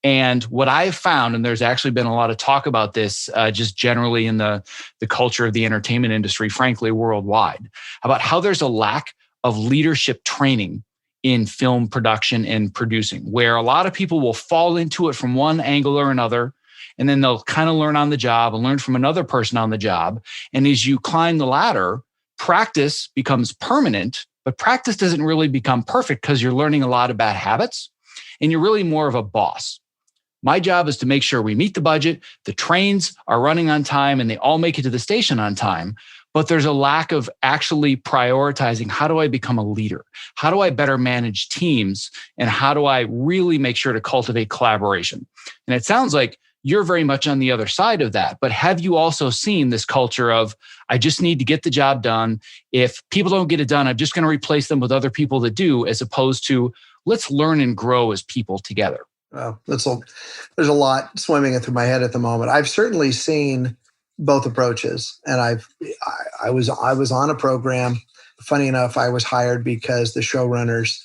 And what I've found, and there's actually been a lot of talk about this just generally in the culture of the entertainment industry, frankly, worldwide, about how there's a lack of leadership training in film production and producing, where a lot of people will fall into it from one angle or another, and then they'll kind of learn on the job and learn from another person on the job. And as you climb the ladder, practice becomes permanent, but practice doesn't really become perfect because you're learning a lot of bad habits and you're really more of a boss. My job is to make sure we meet the budget, the trains are running on time, and they all make it to the station on time. But there's a lack of actually prioritizing, how do I become a leader? How do I better manage teams? And how do I really make sure to cultivate collaboration? And it sounds like you're very much on the other side of that. But have you also seen this culture of, I just need to get the job done. If people don't get it done, I'm just going to replace them with other people that do, as opposed to let's learn and grow as people together? Well, there's a lot swimming through my head at the moment. I've certainly seen both approaches, and I was on a program. Funny enough, I was hired because the showrunners,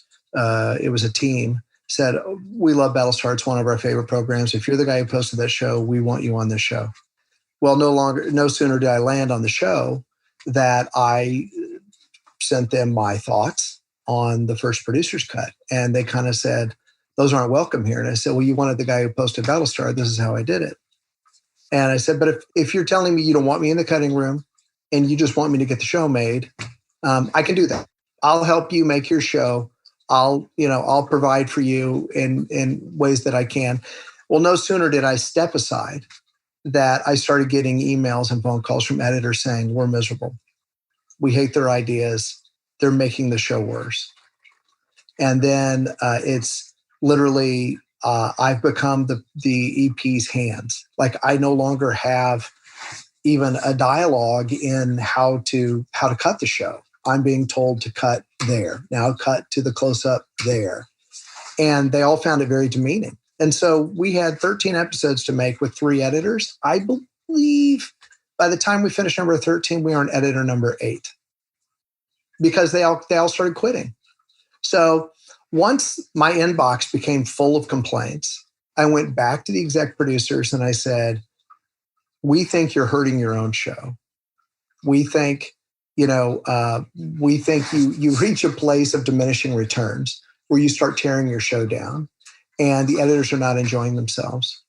it was a team, said, we love Battlestar. It's one of our favorite programs. If you're the guy who posted that show, we want you on this show. Well, no sooner did I land on the show that I sent them my thoughts on the first producer's cut. And they kind of said, those aren't welcome here. And I said, well, you wanted the guy who posted Battlestar. This is how I did it. And I said, but if you're telling me you don't want me in the cutting room and you just want me to get the show made, I can do that. I'll help you make your show. I'll provide for you in ways that I can. Well, no sooner did I step aside that I started getting emails and phone calls from editors saying, we're miserable. We hate their ideas. They're making the show worse. And then it's literally, I've become the EP's hands. Like, I no longer have even a dialogue in how to cut the show. I'm being told to cut there. Now cut to the close-up there. And they all found it very demeaning. And so we had 13 episodes to make with 3 editors. I believe by the time we finished number 13, we were on editor number 8 because they all started quitting. So once my inbox became full of complaints, I went back to the exec producers and I said, we think you're hurting your own show. We think you reach a place of diminishing returns where you start tearing your show down and the editors are not enjoying themselves.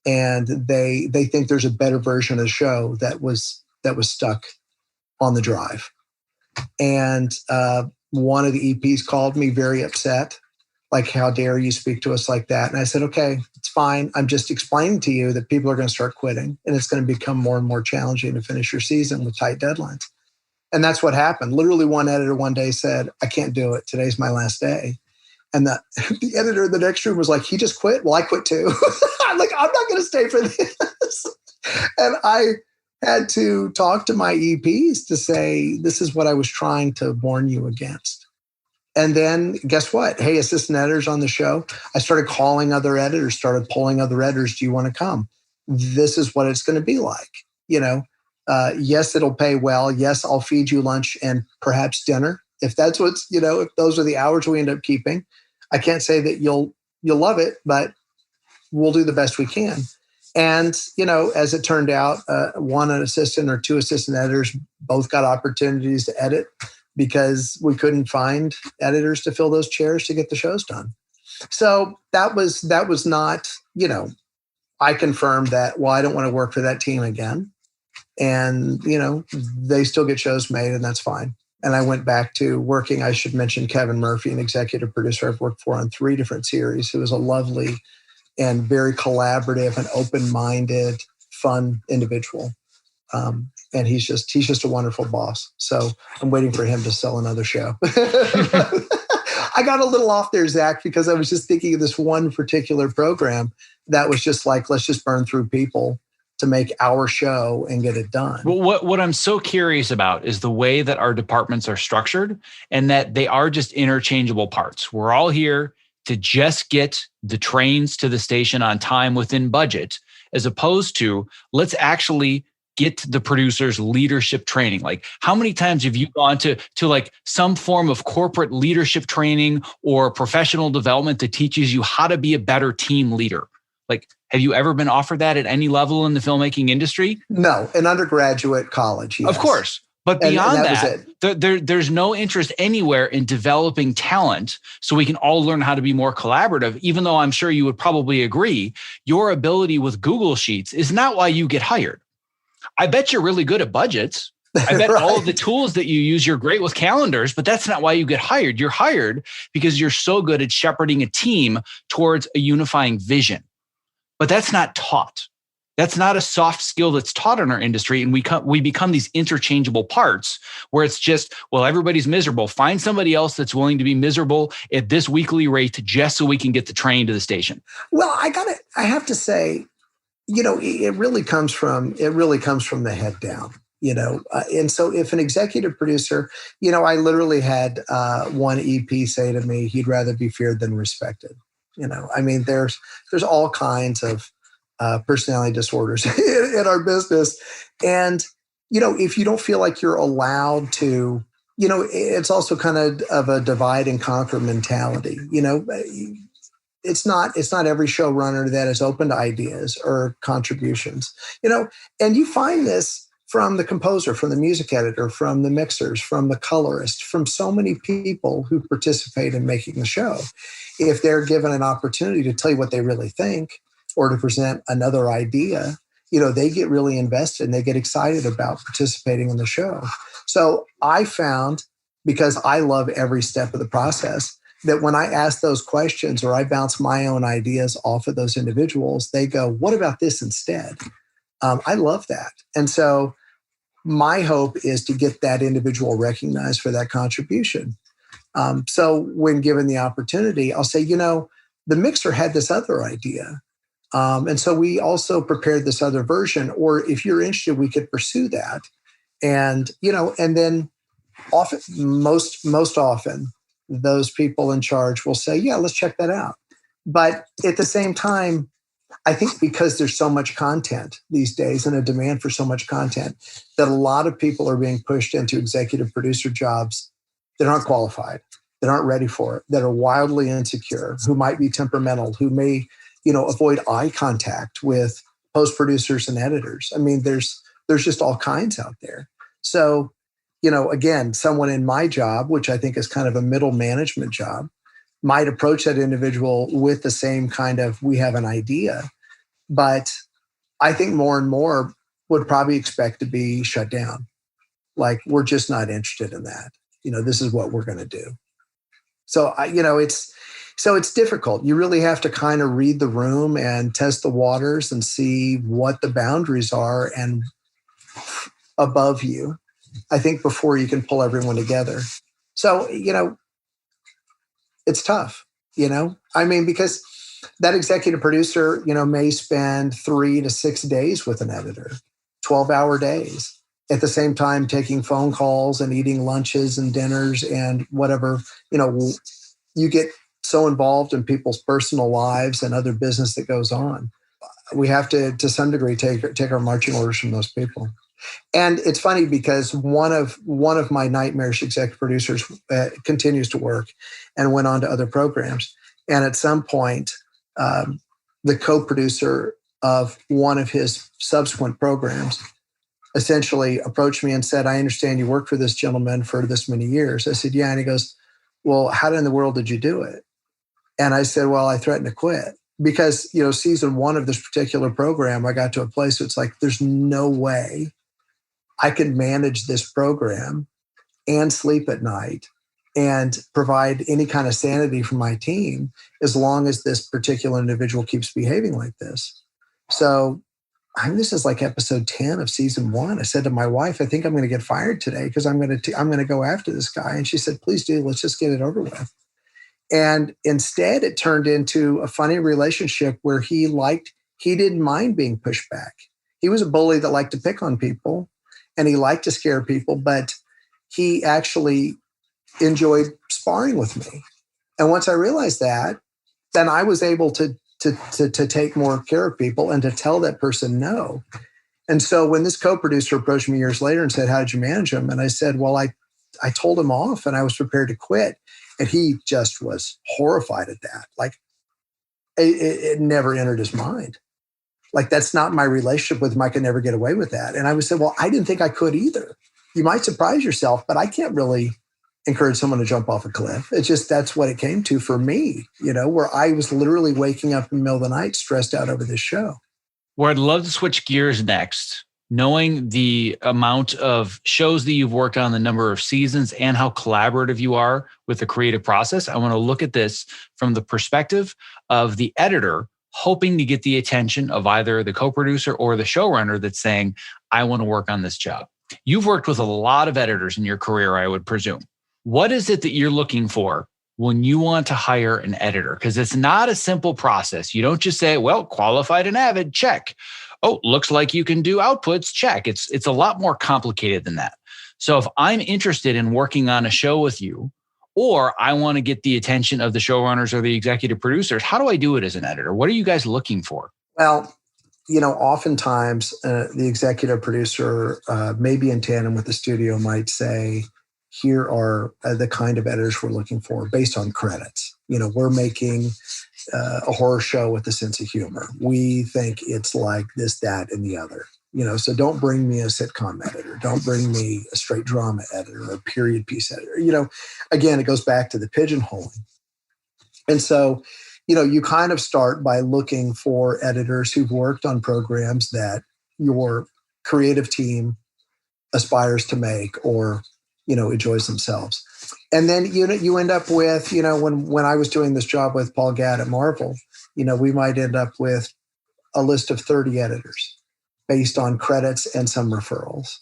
And they think there's a better version of the show that was stuck on the drive. And one of the EPs called me very upset, like, how dare you speak to us like that? And I said, okay, it's fine. I'm just explaining to you that people are going to start quitting and it's going to become more and more challenging to finish your season with tight deadlines. And that's what happened. Literally one editor one day said, I can't do it. Today's my last day. And the editor in the next room was like, he just quit? Well, I quit too. I'm like, I'm not going to stay for this. And I had to talk to my EPs to say, this is what I was trying to warn you against. And then guess what? Hey, assistant editors on the show. I started calling other editors, started polling other editors. Do you want to come? This is what it's going to be like. Yes, it'll pay well. Yes, I'll feed you lunch and perhaps dinner. If that's if those are the hours we end up keeping, I can't say that you'll love it, but we'll do the best we can. And, as it turned out, one assistant or 2 assistant editors both got opportunities to edit because we couldn't find editors to fill those chairs to get the shows done. So that was not, I confirmed that, well, I don't want to work for that team again. And, they still get shows made and that's fine. And I went back to working. I should mention Kevin Murphy, an executive producer I've worked for on 3 different series, who is a lovely and very collaborative and open-minded, fun individual. And he's just a wonderful boss. So I'm waiting for him to sell another show. I got a little off there, Zach, because I was just thinking of this one particular program that was just like, let's just burn through people to make our show and get it done. Well, what I'm so curious about is the way that our departments are structured and that they are just interchangeable parts. We're all here to just get the trains to the station on time within budget, as opposed to let's actually get the producers leadership training. Like, how many times have you gone to like some form of corporate leadership training or professional development that teaches you how to be a better team leader? Like, have you ever been offered that at any level in the filmmaking industry? No, in undergraduate college, yes. Of course. But beyond there's no interest anywhere in developing talent so we can all learn how to be more collaborative, even though I'm sure you would probably agree, your ability with Google Sheets is not why you get hired. I bet you're really good at budgets. I bet all of the tools that you use, you're great with calendars, but that's not why you get hired. You're hired because you're so good at shepherding a team towards a unifying vision. but that's not taught. That's not a soft skill that's taught in our industry. And we become these interchangeable parts where it's just, well, everybody's miserable. Find somebody else that's willing to be miserable at this weekly rate just so we can get the train to the station. Well, I have to say, it really comes from the head down, and so if an executive producer, I literally had one EP say to me, he'd rather be feared than respected. There's all kinds of personality disorders in our business. And, if you don't feel like you're allowed to, it's also kind of a divide and conquer mentality. It's not every showrunner that is open to ideas or contributions, and you find this from the composer, from the music editor, from the mixers, from the colorist, from so many people who participate in making the show. If they're given an opportunity to tell you what they really think or to present another idea, they get really invested and they get excited about participating in the show. So I found, because I love every step of the process, that when I ask those questions or I bounce my own ideas off of those individuals, they go, what about this instead? I love that. And so my hope is to get that individual recognized for that contribution. So when given the opportunity, I'll say, the mixer had this other idea. And so we also prepared this other version, or if you're interested, we could pursue that. And, and then often, most often, those people in charge will say, yeah, let's check that out. But at the same time, I think because there's so much content these days and a demand for so much content, that a lot of people are being pushed into executive producer jobs that aren't qualified, that aren't ready for it, that are wildly insecure, who might be temperamental, who may, avoid eye contact with post-producers and editors. There's just all kinds out there. So, again, someone in my job, which I think is kind of a middle management job, might approach that individual with the same kind of, we have an idea. But I think more and more would probably expect to be shut down. Like, we're just not interested in that. This is what we're going to do. So, it's difficult. You really have to kind of read the room and test the waters and see what the boundaries are and above you, I think, before you can pull everyone together. So, it's tough, because that executive producer, may spend 3 to 6 days with an editor, 12-hour days, at the same time taking phone calls and eating lunches and dinners and whatever. You get so involved in people's personal lives and other business that goes on. We have to some degree, take our marching orders from those people. And it's funny because one of my nightmarish executive producers continues to work and went on to other programs. And at some point, the co-producer of one of his subsequent programs essentially approached me and said, I understand you worked for this gentleman for this many years. I said, yeah. And he goes, well, how in the world did you do it? And I said, well, I threatened to quit. Because, season 1 of this particular program, I got to a place where it's like, there's no way I can manage this program and sleep at night and provide any kind of sanity for my team as long as this particular individual keeps behaving like this. So this is like episode 10 of season 1. I said to my wife, I think I'm going to get fired today because I'm going to go after this guy. And she said, please do. Let's just get it over with. And instead, it turned into a funny relationship where he didn't mind being pushed back. He was a bully that liked to pick on people and he liked to scare people, but he actually enjoyed sparring with me. And once I realized that, then I was able to take more care of people and to tell that person no. And so when this co-producer approached me years later and said, how did you manage him? And I said, well, I told him off and I was prepared to quit. And he just was horrified at that. Like it never entered his mind. Like, that's not my relationship with him. I could never get away with that. And I would say, well, I didn't think I could either. You might surprise yourself, but I can't really encourage someone to jump off a cliff. It's just, that's what it came to for me, where I was literally waking up in the middle of the night stressed out over this show. Where I'd love to switch gears next, knowing the amount of shows that you've worked on, the number of seasons, and how collaborative you are with the creative process. I want to look at this from the perspective of the editor hoping to get the attention of either the co-producer or the showrunner that's saying, I want to work on this job. You've worked with a lot of editors in your career, I would presume. What is it that you're looking for when you want to hire an editor? Because it's not a simple process. You don't just say, well, qualified and avid, check. Oh, looks like you can do outputs, check. It's a lot more complicated than that. So if I'm interested in working on a show with you, or I want to get the attention of the showrunners or the executive producers, how do I do it as an editor? What are you guys looking for? Well, oftentimes the executive producer, maybe in tandem with the studio, might say, here are the kind of editors we're looking for based on credits. We're making a horror show with a sense of humor. We think it's like this, that, and the other. So don't bring me a sitcom editor. Don't bring me a straight drama editor or a period piece editor. Again, it goes back to the pigeonholing. And so, you kind of start by looking for editors who've worked on programs that your creative team aspires to make or, enjoys themselves. And then, you end up with, when I was doing this job with Paul Gadd at Marvel, we might end up with a list of 30 editors based on credits and some referrals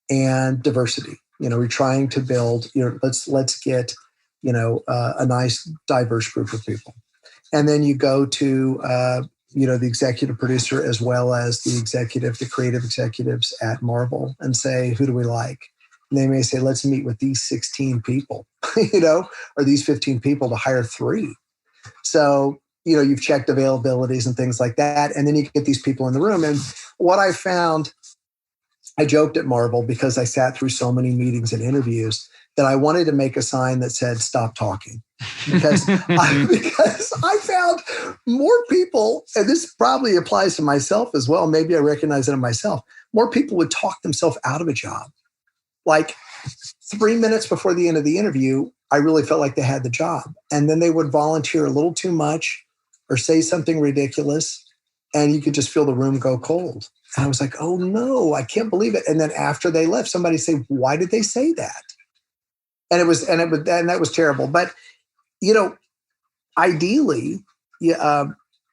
and diversity. We're trying to build, let's get, a nice diverse group of people. And then you go to, the executive producer as well as the creative executives at Marvel and say, who do we like? And they may say, let's meet with these 16 people, or these 15 people to hire 3. So, you've checked availabilities and things like that. And then you get these people in the room. And what I found, I joked at Marvel because I sat through so many meetings and interviews that I wanted to make a sign that said, stop talking. Because I found more people, and this probably applies to myself as well, maybe I recognize it in myself, more people would talk themselves out of a job. Like 3 minutes before the end of the interview, I really felt like they had the job. And then they would volunteer a little too much or say something ridiculous, and you could just feel the room go cold. And I was like, oh no, I can't believe it. And then after they left, somebody say, why did they say that? And that was terrible. But, ideally,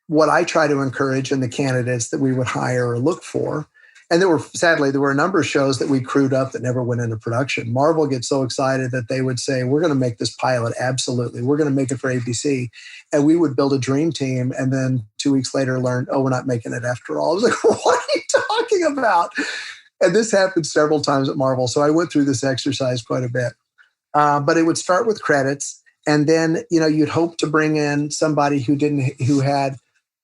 what I try to encourage in the candidates that we would hire or look for, and there were a number of shows that we crewed up that never went into production. Marvel gets so excited that they would say, we're going to make this pilot. Absolutely. We're going to make it for ABC. And we would build a dream team. And then 2 weeks later learn, oh, we're not making it after all. I was like, what are you talking about? And this happened several times at Marvel. So I went through this exercise quite a bit. But it would start with credits. And then, you'd hope to bring in somebody who had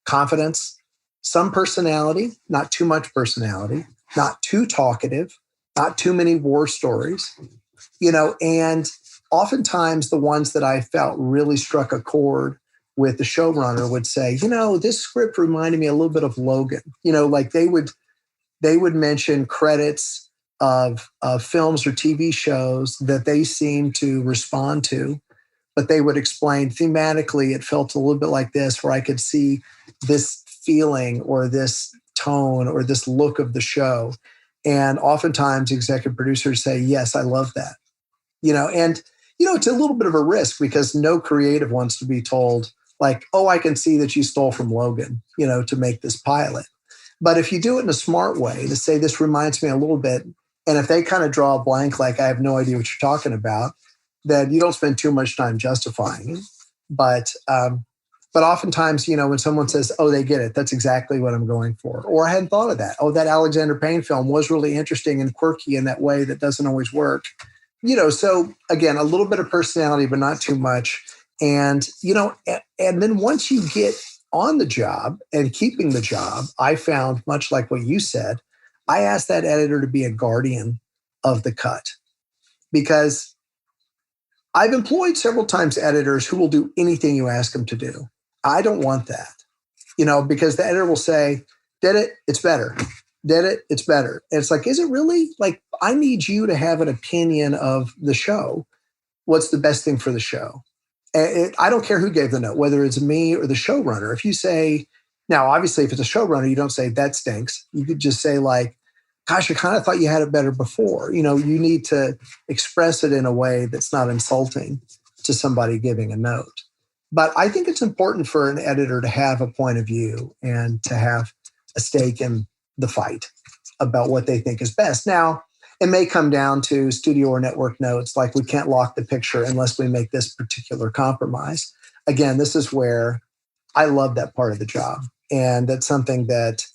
confidence, some personality, not too much personality, not too talkative, not too many war stories, and oftentimes the ones that I felt really struck a chord with the showrunner would say, this script reminded me a little bit of Logan, like they would mention credits of films or TV shows that they seemed to respond to, but they would explain thematically, it felt a little bit like this, where I could see this feeling or this tone or this look of the show. And oftentimes executive producers say, yes, I love that. And it's a little bit of a risk because no creative wants to be told like, oh, I can see that you stole from Logan, to make this pilot. But if you do it in a smart way to say, this reminds me a little bit, and if they kind of draw a blank, like I have no idea what you're talking about, then you don't spend too much time justifying it. But oftentimes, when someone says, oh, they get it, that's exactly what I'm going for. Or I hadn't thought of that. Oh, that Alexander Payne film was really interesting and quirky in that way that doesn't always work. So again, a little bit of personality, but not too much. And, and then once you get on the job and keeping the job, I found, much like what you said, I asked that editor to be a guardian of the cut. Because I've employed several times editors who will do anything you ask them to do. I don't want that, because the editor will say, did it? It's better. Did it? It's better. And it's like, is it really? Like, I need you to have an opinion of the show. What's the best thing for the show? I don't care who gave the note, whether it's me or the showrunner. If you say, now, obviously, if it's a showrunner, you don't say that stinks. You could just say like, gosh, I kind of thought you had it better before. You need to express it in a way that's not insulting to somebody giving a note. But I think it's important for an editor to have a point of view and to have a stake in the fight about what they think is best. Now, it may come down to studio or network notes, like we can't lock the picture unless we make this particular compromise. Again, this is where I love that part of the job. And that's something that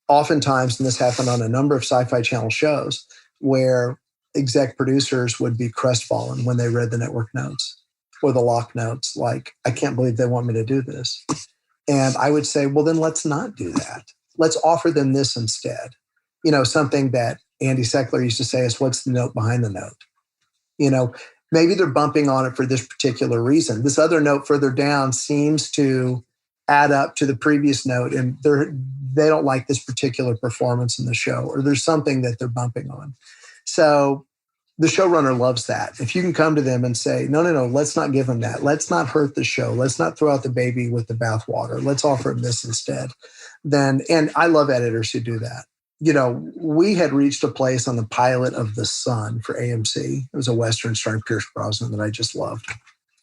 oftentimes, and this happened on a number of Sci-Fi Channel shows, where exec producers would be crestfallen when they read the network notes or the lock notes, like, I can't believe they want me to do this. And I would say, well, then let's not do that. Let's offer them this instead. Something that Andy Seckler used to say is, what's the note behind the note? Maybe they're bumping on it for this particular reason. This other note further down seems to add up to the previous note, and they don't like this particular performance in the show, or there's something that they're bumping on. So the showrunner loves that. If you can come to them and say, no, let's not give them that. Let's not hurt the show. Let's not throw out the baby with the bathwater. Let's offer them this instead. And I love editors who do that. We had reached a place on the pilot of The Sun for AMC. It was a Western starring Pierce Brosnan that I just loved,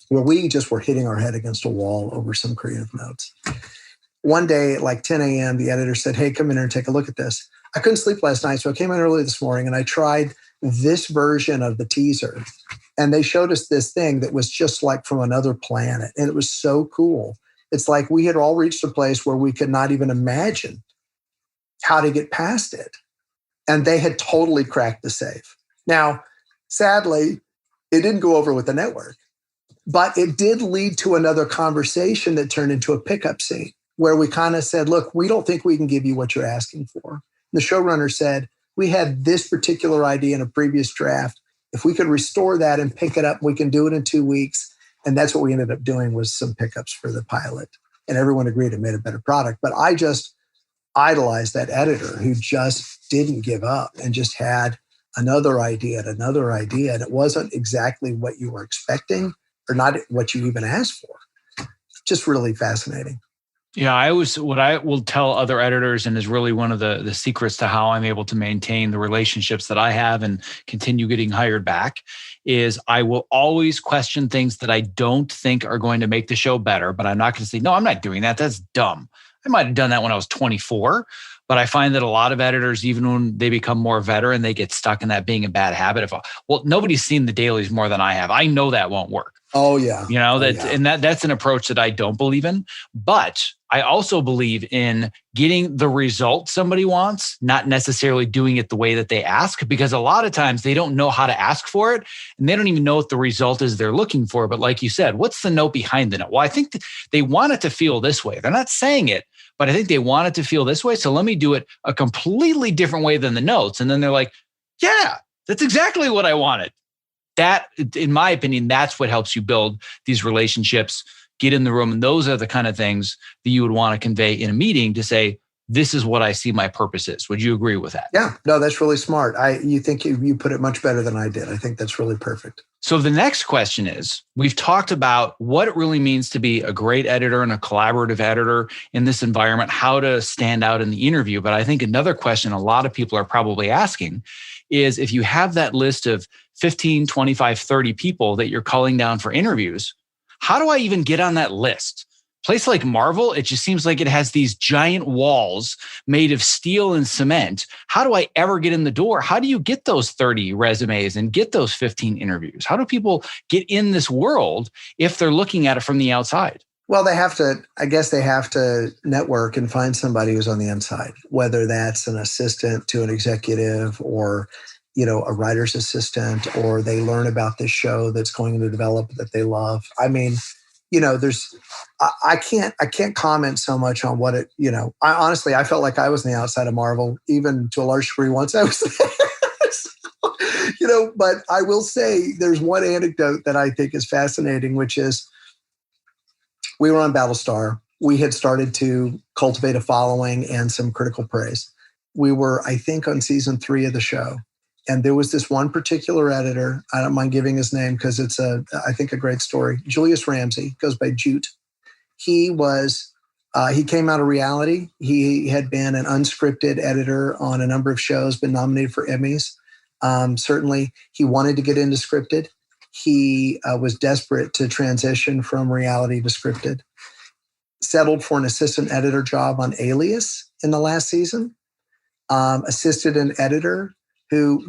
where we just were hitting our head against a wall over some creative notes. One day at like 10 a.m., the editor said, hey, come in here and take a look at this. I couldn't sleep last night, so I came in early this morning and I tried this version of the teaser. And they showed us this thing that was just like from another planet. And it was so cool. It's like we had all reached a place where we could not even imagine how to get past it. And they had totally cracked the safe. Now, sadly, it didn't go over with the network, but it did lead to another conversation that turned into a pickup scene where we kind of said, look, we don't think we can give you what you're asking for. The showrunner said, we had this particular idea in a previous draft. If we could restore that and pick it up, we can do it in 2 weeks. And that's what we ended up doing, was some pickups for the pilot. And everyone agreed it made a better product. But I just idolized that editor who just didn't give up and just had another idea and another idea. And it wasn't exactly what you were expecting or not what you even asked for. Just really fascinating. Yeah, what I will tell other editors, and is really one of the secrets to how I'm able to maintain the relationships that I have and continue getting hired back, is I will always question things that I don't think are going to make the show better, but I'm not going to say, no, I'm not doing that. That's dumb. I might have done that when I was 24, but I find that a lot of editors, even when they become more veteran, they get stuck in that being a bad habit of, well, nobody's seen the dailies more than I have. I know that won't work. Oh yeah. And that's an approach that I don't believe in. But I also believe in getting the result somebody wants, not necessarily doing it the way that they ask, because a lot of times they don't know how to ask for it and they don't even know what the result is they're looking for. But like you said, what's the note behind the note? Well, I think they want it to feel this way. They're not saying it, but I think they want it to feel this way. So let me do it a completely different way than the notes. And then they're like, yeah, that's exactly what I wanted. That, in my opinion, that's what helps you build these relationships, get in the room. And those are the kind of things that you would want to convey in a meeting to say, this is what I see my purpose is. Would you agree with that? Yeah, no, that's really smart. You think you put it much better than I did. I think that's really perfect. So the next question is, we've talked about what it really means to be a great editor and a collaborative editor in this environment, how to stand out in the interview. But I think another question a lot of people are probably asking is, if you have that list of 15, 25, 30 people that you're calling down for interviews, how do I even get on that list? Place like Marvel, it just seems like it has these giant walls made of steel and cement. How do I ever get in the door? How do you get those 30 resumes and get those 15 interviews? How do people get in this world if they're looking at it from the outside? Well, they have to network and find somebody who's on the inside, whether that's an assistant to an executive or, a writer's assistant, or they learn about this show that's going to develop that they love. I mean, I can't comment so much on what it, I felt like I was on the outside of Marvel, even to a large degree once I was there. But I will say there's one anecdote that I think is fascinating, which is, we were on Battlestar. We had started to cultivate a following and some critical praise. We were, I think, on season 3 of the show. And there was this one particular editor, I don't mind giving his name because it's I think a great story. Julius Ramsey, goes by Jute. He came out of reality. He had been an unscripted editor on a number of shows, been nominated for Emmys. Certainly, he wanted to get into scripted. He was desperate to transition from reality to scripted. Settled for an assistant editor job on Alias in the last season. Assisted an editor who,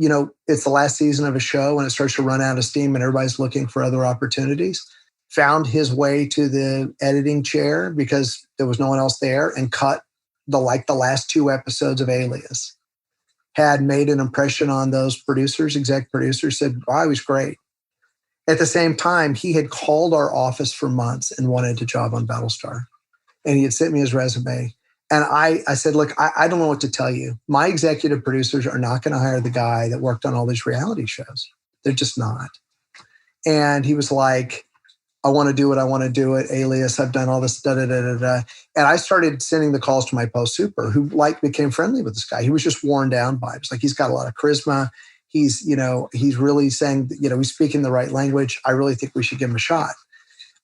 it's the last season of a show and it starts to run out of steam and everybody's looking for other opportunities. Found his way to the editing chair because there was no one else there and cut the last 2 episodes of Alias. Had made an impression on those producers, exec producers, said, wow, he was great. At the same time, he had called our office for months and wanted a job on Battlestar. And he had sent me his resume. And I said, look, I don't know what to tell you. My executive producers are not going to hire the guy that worked on all these reality shows. They're just not. And he was like, I want to do it. I want to do it. Alias, I've done all this, da-da-da-da-da. And I started sending the calls to my post super who became friendly with this guy. He was just worn down by it. It's like, he's got a lot of charisma. He's really saying, he's speaking the right language. I really think we should give him a shot.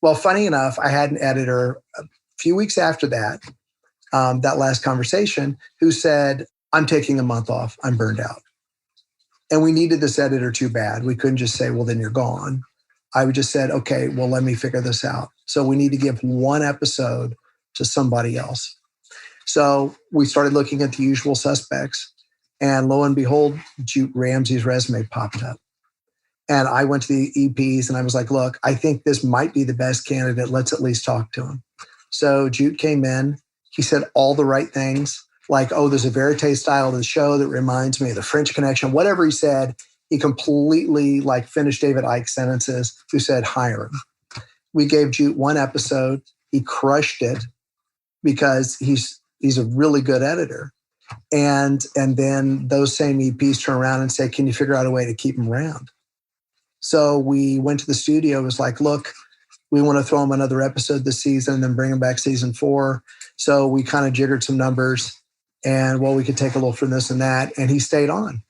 Well, funny enough, I had an editor a few weeks after that last conversation, who said, I'm taking a month off. I'm burned out. And we needed this editor too bad. We couldn't just say, well, then you're gone. I would just said, okay, well, let me figure this out. So we need to give 1 episode to somebody else. So we started looking at the usual suspects. And lo and behold, Jute Ramsey's resume popped up. And I went to the EPs and I was like, look, I think this might be the best candidate. Let's at least talk to him. So Jute came in. He said all the right things, like, oh, there's a verite style to the show that reminds me of the French Connection. Whatever he said, he completely finished David Icke's sentences, who said, hire him. We gave Jute 1 episode. He crushed it because he's a really good editor. And then those same EPs turn around and say, can you figure out a way to keep him around? So we went to the studio. It was like, look, we want to throw him another episode this season and then bring him back season 4. So we kind of jiggered some numbers and, well, we could take a little from this and that. And he stayed on.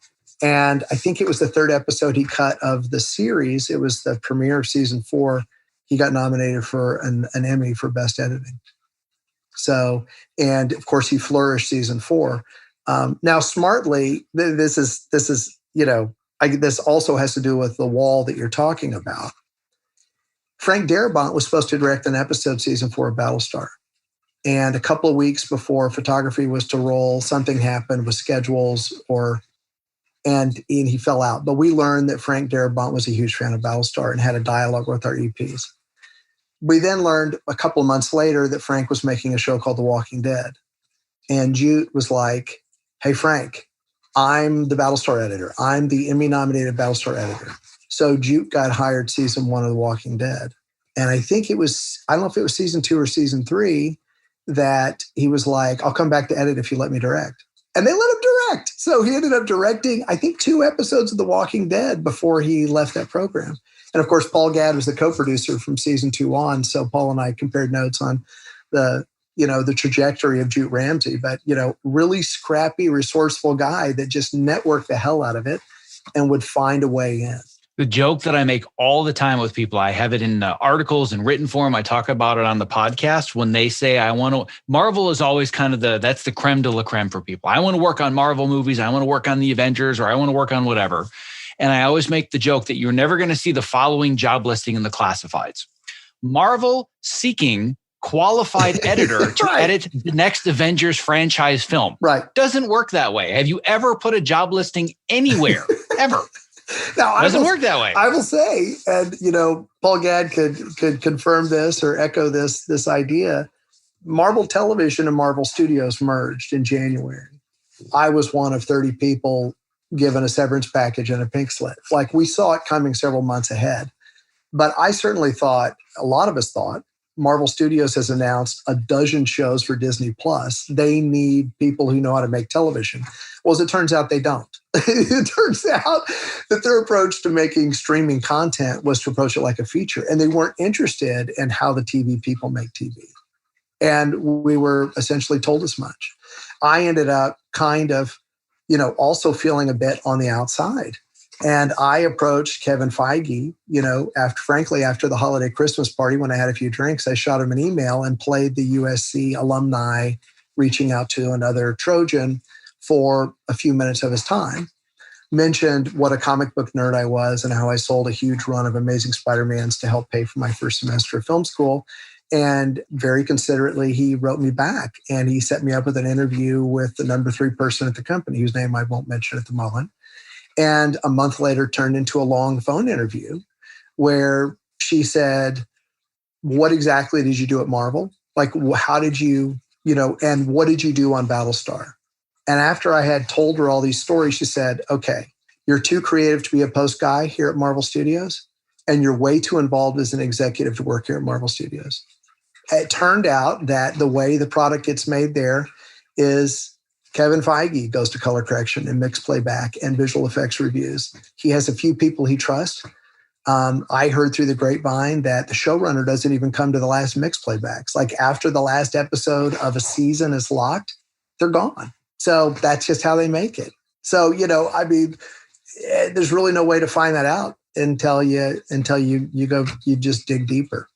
And I think it was the 3rd episode he cut of the series. It was the premiere of season 4. He got nominated for an Emmy for best editing. So, and of course he flourished season 4. Now, smartly, this also has to do with the wall that you're talking about. Frank Darabont was supposed to direct an episode season 4 of Battlestar. And a couple of weeks before photography was to roll, something happened with schedules and he fell out. But we learned that Frank Darabont was a huge fan of Battlestar and had a dialogue with our EPs. We then learned a couple of months later that Frank was making a show called The Walking Dead. And Jute was like, hey, Frank, I'm the Battlestar editor. I'm the Emmy-nominated Battlestar editor. So Jute got hired season 1 of The Walking Dead. And I think it was, I don't know if it was season 2 or season 3, that he was like, I'll come back to edit if you let me direct. And they let him direct. So he ended up directing, I think, 2 episodes of The Walking Dead before he left that program. And of course, Paul Gadd was the co-producer from season 2 on. So Paul and I compared notes on the trajectory of Jute Ramsey. But, really scrappy, resourceful guy that just networked the hell out of it and would find a way in. The joke that I make all the time with people, I have it in articles and written form. I talk about it on the podcast. When they say, Marvel is always kind of that's the creme de la creme for people. I want to work on Marvel movies. I want to work on the Avengers, or I want to work on whatever. And I always make the joke that you're never going to see the following job listing in the classifieds. Marvel seeking qualified editor to edit the next Avengers franchise film. Right. Doesn't work that way. Have you ever put a job listing anywhere? Ever? Now, doesn't work that way. I will say, and Paul Gadd could confirm this or echo this idea. Marvel Television and Marvel Studios merged in January. I was one of 30 people given a severance package and a pink slip. Like, we saw it coming several months ahead. But I certainly thought, a lot of us thought, Marvel Studios has announced a dozen shows for Disney Plus. They need people who know how to make television. Well, as it turns out, they don't. It turns out that their approach to making streaming content was to approach it like a feature. And they weren't interested in how the TV people make TV. And we were essentially told as much. I ended up kind of, also feeling a bit on the outside. And I approached Kevin Feige, after the holiday Christmas party, when I had a few drinks, I shot him an email and played the USC alumni reaching out to another Trojan for a few minutes of his time. mentioned what a comic book nerd I was and how I sold a huge run of Amazing Spider-Mans to help pay for my first semester of film school. And very considerately, he wrote me back and he set me up with an interview with the number 3 person at the company, whose name I won't mention at the moment. And a month later turned into a long phone interview where she said, what exactly did you do at Marvel? Like, how did you, and what did you do on Battlestar? And after I had told her all these stories, she said, okay, you're too creative to be a post guy here at Marvel Studios, and you're way too involved as an executive to work here at Marvel Studios. It turned out that the way the product gets made there is Kevin Feige goes to color correction and mix playback and visual effects reviews. He has a few people he trusts. I heard through the grapevine that the showrunner doesn't even come to the last mix playbacks. Like after the last episode of a season is locked, they're gone. So that's just how they make it. So, there's really no way to find that out until you just dig deeper,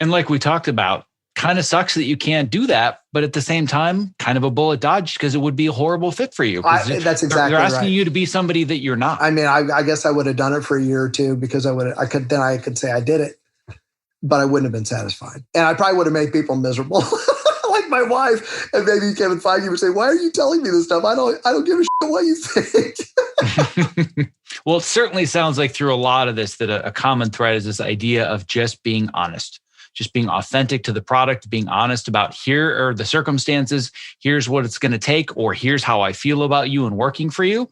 And like we talked about, kind of sucks that you can't do that, but at the same time, kind of a bullet dodge because it would be a horrible fit for you. That's exactly they're asking right. you to be somebody that you're not. I mean, I guess I would have done it for a year or two because I could say I did it, but I wouldn't have been satisfied. And I probably would have made people miserable. Like my wife and maybe Kevin Feige would say, why are you telling me this stuff? I don't give a shit what you think. Well, it certainly sounds like through a lot of this that a common thread is this idea of just being honest. Just being authentic to the product, being honest about here are the circumstances, here's what it's going to take, or here's how I feel about you and working for you.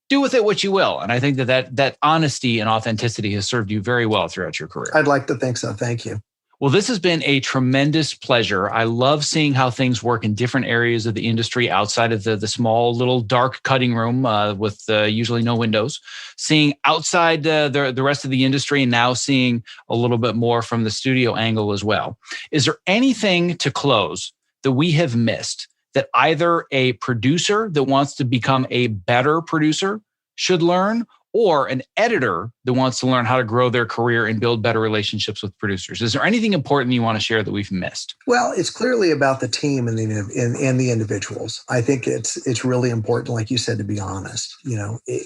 Do with it what you will. And I think that honesty and authenticity has served you very well throughout your career. I'd like to think so. Thank you. Well, this has been a tremendous pleasure. I love seeing how things work in different areas of the industry outside of the small little dark cutting room with usually no windows, seeing outside the rest of the industry and now seeing a little bit more from the studio angle as well. Is there anything to close that we have missed that either a producer that wants to become a better producer should learn, or an editor that wants to learn how to grow their career and build better relationships with producers? Is there anything important you want to share that we've missed? Well, it's clearly about the team and the individuals. I think it's really important, like you said, to be honest.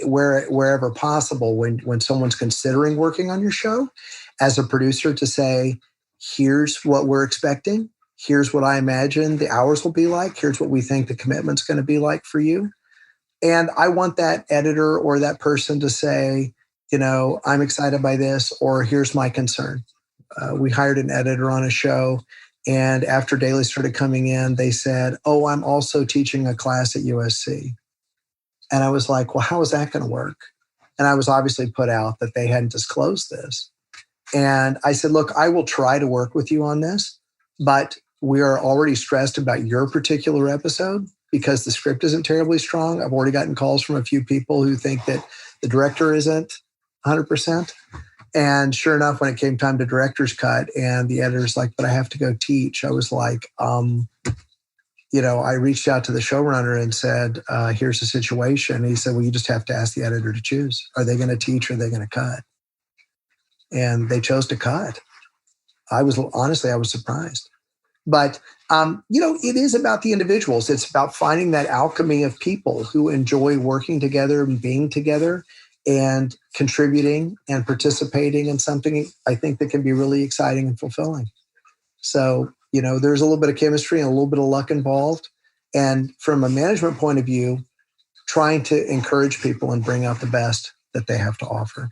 Wherever possible, when someone's considering working on your show, as a producer, to say, here's what we're expecting, here's what I imagine the hours will be like, here's what we think the commitment's going to be like for you. And I want that editor or that person to say, I'm excited by this, or here's my concern. We hired an editor on a show, and after daily started coming in, they said, oh, I'm also teaching a class at USC. And I was like, well, how is that going to work? And I was obviously put out that they hadn't disclosed this. And I said, look, I will try to work with you on this, but we are already stressed about your particular episode because the script isn't terribly strong. I've already gotten calls from a few people who think that the director isn't 100%. And sure enough, when it came time to director's cut and the editor's like, but I have to go teach, I was like, I reached out to the showrunner and said, here's the situation. And he said, well, you just have to ask the editor to choose. Are they going to teach or are they going to cut? And they chose to cut. I was surprised. But, it is about the individuals. It's about finding that alchemy of people who enjoy working together and being together and contributing and participating in something, I think, that can be really exciting and fulfilling. So, there's a little bit of chemistry and a little bit of luck involved. And from a management point of view, trying to encourage people and bring out the best that they have to offer.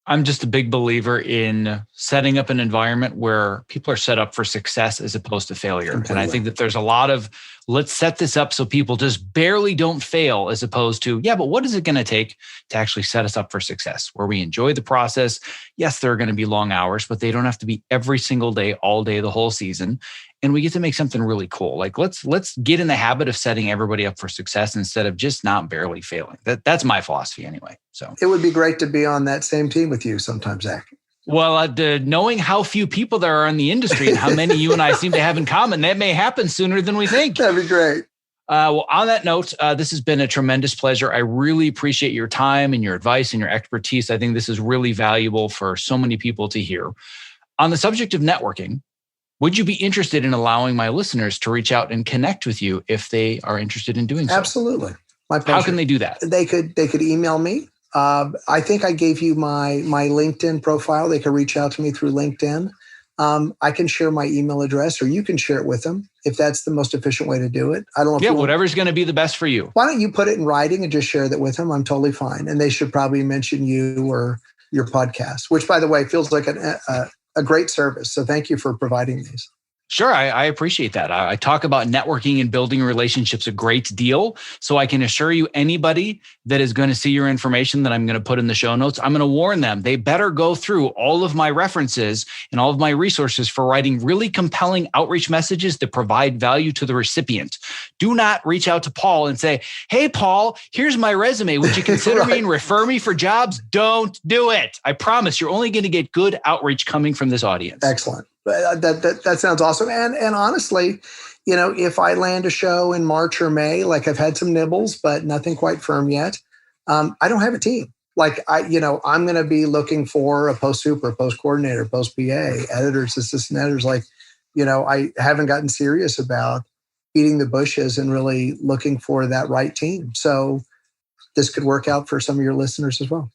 I'm just a big believer in setting up an environment where people are set up for success as opposed to failure. Completely. And I think that there's a lot of, let's set this up so people just barely don't fail, as opposed to, yeah, but what is it going to take to actually set us up for success where we enjoy the process? Yes, there are going to be long hours, but they don't have to be every single day, all day, the whole season. And we get to make something really cool. Like let's get in the habit of setting everybody up for success instead of just not barely failing. That's my philosophy anyway. So it would be great to be on that same team with you sometime, Zach. Well, knowing how few people there are in the industry and how many you and I seem to have in common, that may happen sooner than we think. That'd be great. Well, on that note, this has been a tremendous pleasure. I really appreciate your time and your advice and your expertise. I think this is really valuable for so many people to hear. On the subject of networking, would you be interested in allowing my listeners to reach out and connect with you if they are interested in doing so? Absolutely. My pleasure. How can they do that? They could email me I think I gave you my LinkedIn profile. They can reach out to me through LinkedIn. I can share my email address, or you can share it with them if that's the most efficient way to do it. I don't know. Yeah, whatever's going to be the best for you. Why don't you put it in writing and just share that with them? I'm totally fine. And they should probably mention you or your podcast, which, by the way, feels like a great service. So thank you for providing these. Sure, I appreciate that. I talk about networking and building relationships a great deal. So I can assure you, anybody that is going to see your information that I'm going to put in the show notes, I'm going to warn them. They better go through all of my references and all of my resources for writing really compelling outreach messages that provide value to the recipient. Do not reach out to Paul and say, hey, Paul, here's my resume. Would you consider me and refer me for jobs? Don't do it. I promise you're only going to get good outreach coming from this audience. Excellent. That sounds awesome. And honestly, if I land a show in March or May, like I've had some nibbles, but nothing quite firm yet. I don't have a team. Like I'm going to be looking for a post super, post coordinator, post PA, editors, assistant editors. I haven't gotten serious about beating the bushes and really looking for that right team. So this could work out for some of your listeners as well.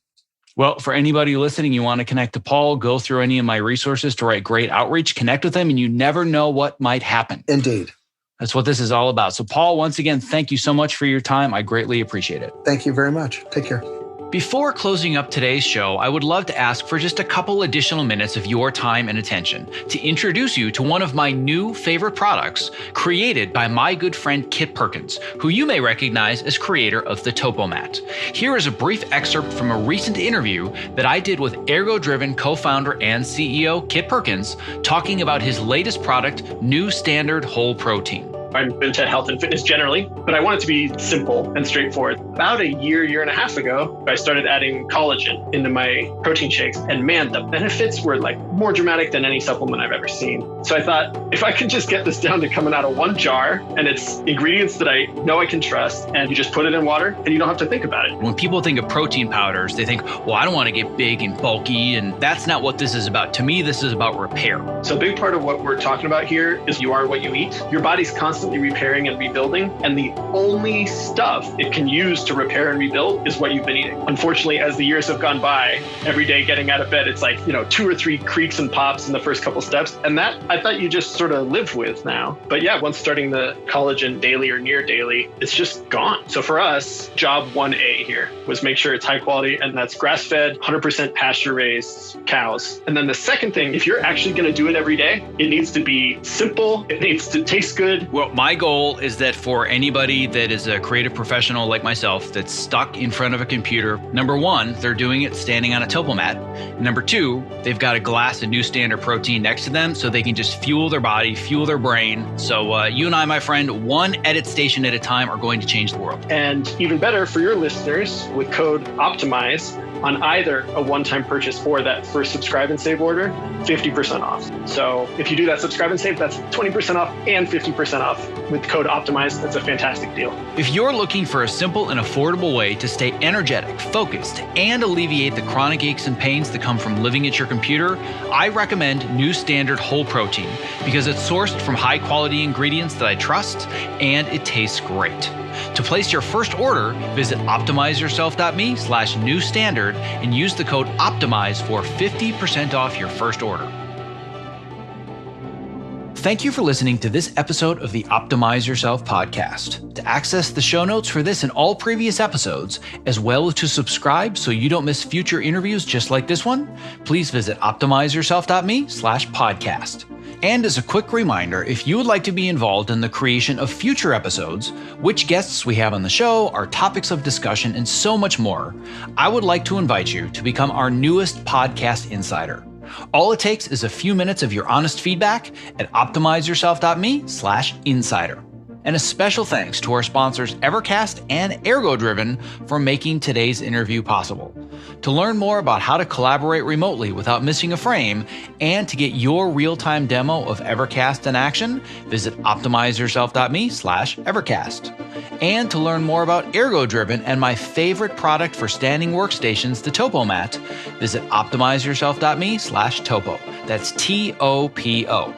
Well, for anybody listening, you want to connect to Paul, go through any of my resources to write great outreach, connect with them, and you never know what might happen. Indeed. That's what this is all about. So Paul, once again, thank you so much for your time. I greatly appreciate it. Thank you very much. Take care. Before closing up today's show, I would love to ask for just a couple additional minutes of your time and attention to introduce you to one of my new favorite products created by my good friend Kit Perkins, who you may recognize as creator of the Topomat. Here is a brief excerpt from a recent interview that I did with Ergo-Driven co-founder and CEO Kit Perkins, talking about his latest product, New Standard Whole Protein. I'm into health and fitness generally, but I want it to be simple and straightforward. About a year and a half ago, I started adding collagen into my protein shakes. And man, the benefits were like more dramatic than any supplement I've ever seen. So I thought, if I could just get this down to coming out of one jar and it's ingredients that I know I can trust, and you just put it in water and you don't have to think about it. When people think of protein powders, they think, well, I don't want to get big and bulky. And that's not what this is about. To me, this is about repair. So a big part of what we're talking about here is you are what you eat. Your body's constantly repairing and rebuilding, and the only stuff it can use to repair and rebuild is what you've been eating. Unfortunately, as the years have gone by, every day getting out of bed, it's like, 2 or 3 creaks and pops in the first couple steps. And that I thought you just sort of lived with now. But yeah, once starting the collagen daily or near daily, it's just gone. So for us, job 1A here was make sure it's high quality, and that's grass-fed, 100% pasture-raised cows. And then the second thing, if you're actually going to do it every day, it needs to be simple. It needs to taste good. Well, my goal is that for anybody that is a creative professional like myself that's stuck in front of a computer, number one, they're doing it standing on a Topomat. Number two, they've got a glass of New Standard protein next to them so they can just fuel their body, fuel their brain. So you and I, my friend, one edit station at a time are going to change the world. And even better for your listeners, with code OPTIMIZE, on either a one-time purchase or that first subscribe and save order, 50% off. So if you do that subscribe and save, that's 20% off and 50% off with code OPTIMIZE. That's a fantastic deal. If you're looking for a simple and affordable way to stay energetic, focused, and alleviate the chronic aches and pains that come from living at your computer, I recommend New Standard Whole Protein because it's sourced from high-quality ingredients that I trust, and it tastes great. To place your first order, visit optimizeyourself.me/newstandard and use the code OPTIMIZE for 50% off your first order. Thank you for listening to this episode of the Optimize Yourself podcast. To access the show notes for this and all previous episodes, as well as to subscribe so you don't miss future interviews just like this one, please visit optimizeyourself.me/podcast. And as a quick reminder, if you would like to be involved in the creation of future episodes, which guests we have on the show, our topics of discussion, and so much more, I would like to invite you to become our newest podcast insider. All it takes is a few minutes of your honest feedback at optimizeyourself.me/insider. And a special thanks to our sponsors Evercast and Ergo-Driven for making today's interview possible. To learn more about how to collaborate remotely without missing a frame and to get your real-time demo of Evercast in action, visit optimizeyourself.me/Evercast. And to learn more about Ergo-Driven and my favorite product for standing workstations, the Topomat, visit optimizeyourself.me/Topo. That's TOPO.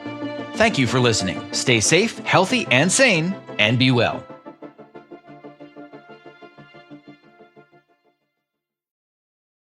Thank you for listening. Stay safe, healthy, and sane, and be well.